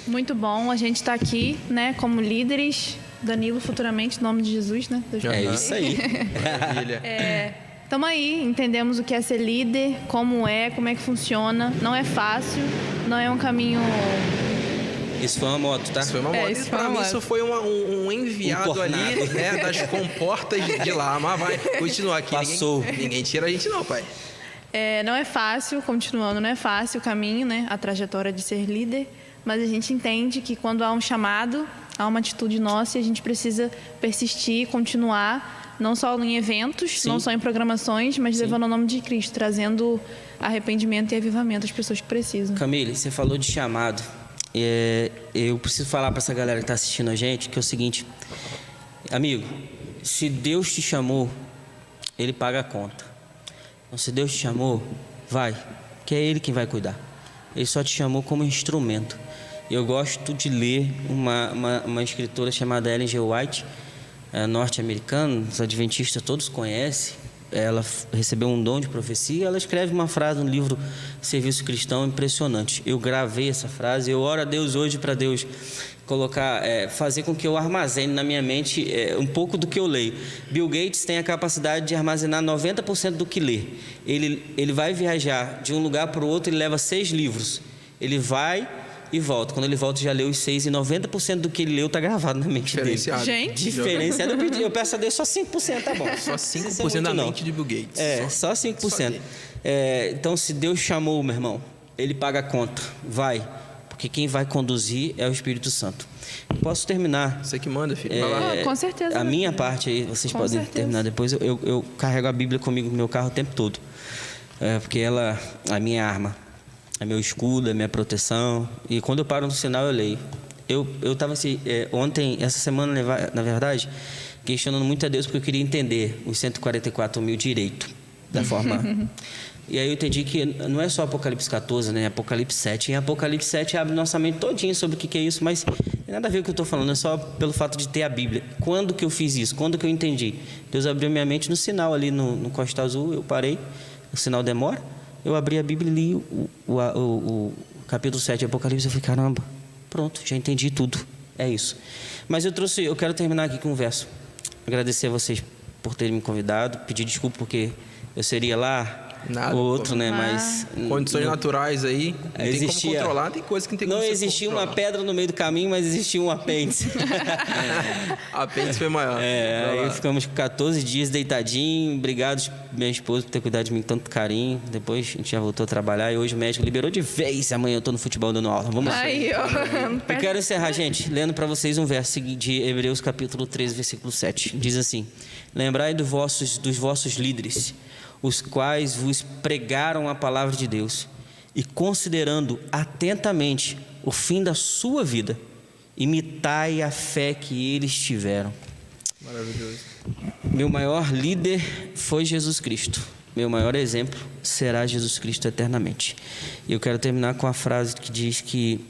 Muito bom. A gente tá aqui, né, como líderes. Danilo, futuramente, em nome de Jesus, né? Deus É me isso aí. Maravilha. Tamo aí, entendemos o que é ser líder, como é que funciona. Não é fácil, não é um caminho... Isso foi uma moto, tá? Isso foi uma moda. isso foi Pra uma mim, moda. isso foi um enviado Um tornado. ali, né? Das comportas de lá. Mas vai continuar aqui. Passou. Ninguém tira a gente não, pai. Não é fácil, continuando, não é fácil o caminho, né? A trajetória de ser líder. Mas a gente entende que quando há um chamado, há uma atitude nossa e a gente precisa persistir, continuar, não só em eventos, Sim. não só em programações, mas levando o nome de Cristo, trazendo arrependimento e avivamento às pessoas que precisam. Camille, você falou de chamado. Eu preciso falar para essa galera que está assistindo a gente que é o seguinte, amigo, se Deus te chamou, Ele paga a conta. Então, se Deus te chamou, vai, que é Ele quem vai cuidar. Ele só te chamou como instrumento. Eu gosto de ler uma escritora chamada Ellen G. White, norte-americana, os adventistas todos conhecem. Ela recebeu um dom de profecia. Ela escreve uma frase no livro Serviço Cristão impressionante. Eu gravei essa frase. Eu oro a Deus hoje para Deus colocar, fazer com que eu armazene na minha mente um pouco do que eu leio. Bill Gates tem a capacidade de armazenar 90% do que lê. Ele vai viajar de um lugar para o outro e leva 6 livros. Ele vai e volta. Quando ele volta, já leu os 6 e 90% do que ele leu está gravado na mente dele. Diferenciado. Gente. Diferenciado. Eu peço a Deus só 5%, tá bom. Só Não 5% precisa da muito, mente de Bill Gates. só 5%. Então, se Deus chamou, meu irmão, Ele paga a conta. Vai. Porque quem vai conduzir é o Espírito Santo. Posso terminar? Você que manda, filho. Vai lá. Com certeza. A minha parte aí, vocês Com podem certeza. terminar depois. Eu carrego a Bíblia comigo no meu carro o tempo todo. Porque ela é a minha arma. É meu escudo, é minha proteção. E quando eu paro no sinal, eu leio. Eu estava assim, ontem, essa semana, na verdade, questionando muito a Deus, porque eu queria entender os 144 mil direito, da forma... E aí eu entendi que não é só Apocalipse 14, né? Apocalipse 7. Em Apocalipse 7 abre nossa mente todinho sobre o que é isso, mas não tem nada a ver com o que eu estou falando, é só pelo fato de ter a Bíblia. Quando que eu fiz isso? Quando que eu entendi? Deus abriu minha mente no sinal ali no Costa Azul, eu parei, o sinal demora, eu abri a Bíblia e li o capítulo 7 de Apocalipse, eu falei, caramba, pronto, já entendi tudo, é isso. Mas eu quero terminar aqui com um verso. Agradecer a vocês por terem me convidado, pedir desculpa porque eu seria lá... Nada, outro, pô. né? Mas Condições naturais aí. Não tem existia, como controlar, tem coisa que não tem como não você existia uma controlar. pedra no meio do caminho, mas existia um apêndice. A apêndice foi maior. Vai Aí lá. ficamos 14 dias deitadinho. Obrigado, minha esposa, por ter cuidado de mim com tanto carinho. Depois a gente já voltou a trabalhar e hoje o médico liberou de vez. Amanhã eu tô no futebol dando aula. Vamos lá. Aí, ó. Eu quero encerrar, gente, lendo para vocês um verso de Hebreus capítulo 13, versículo 7. Diz assim: lembrai dos vossos líderes, os quais vos pregaram a palavra de Deus, e considerando atentamente o fim da sua vida, imitai a fé que eles tiveram. Maravilhoso. Meu maior líder foi Jesus Cristo. Meu maior exemplo será Jesus Cristo eternamente. E eu quero terminar com a frase que diz que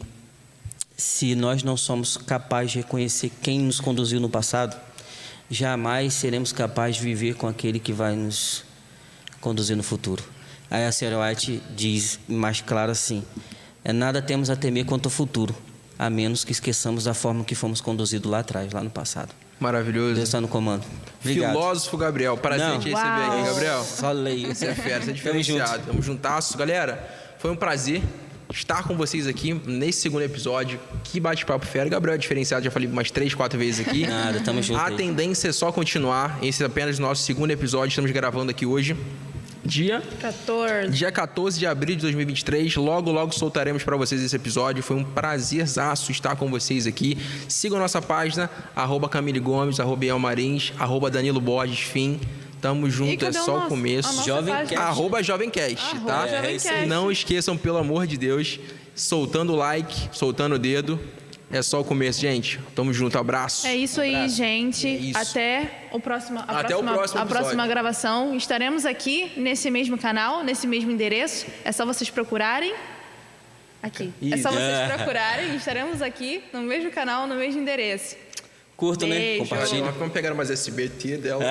se nós não somos capazes de reconhecer quem nos conduziu no passado, jamais seremos capazes de viver com aquele que vai nos conduzir no futuro. Aí a senhora White diz mais claro assim: nada temos a temer quanto ao futuro, a menos que esqueçamos da forma que fomos conduzidos lá atrás, lá no passado. Maravilhoso. Deus está no comando. Obrigado. Filósofo Gabriel. Prazer Não. te receber aqui, Uau. Gabriel. Só leio. Você é fera, você é Tamo diferenciado. junto. Tamo juntasso. Galera, foi um prazer estar com vocês aqui nesse segundo episódio. Que bate-papo fera. Gabriel é diferenciado, já falei umas 3, 4 vezes aqui. Nada, tamo junto A aí. tendência é só continuar. Esse é apenas o nosso segundo episódio. Estamos gravando aqui hoje. Dia 14 de abril de 2023. Logo soltaremos para vocês esse episódio. Foi um prazerzaço estar com vocês aqui. Sigam nossa página, @Camille Gomes, @Elmarins, @Danilo Borges, fim. Tamo junto, cadê é o só o nosso? começo. A nossa Jovemcast. página? @Jovemcast, tá? Jovemcast. Não esqueçam, pelo amor de Deus, soltando o like, soltando o dedo. É só o começo, gente. Tamo junto, abraço. É isso aí, gente. É isso. Até o próximo, a Até o próximo a episódio. próxima gravação. Estaremos aqui nesse mesmo canal, nesse mesmo endereço. É só vocês procurarem. Aqui. Isso. É só vocês procurarem. Estaremos aqui no mesmo canal, no mesmo endereço. Curto, né? Beijo. Compartilha. Vamos pegar umas SBT dela.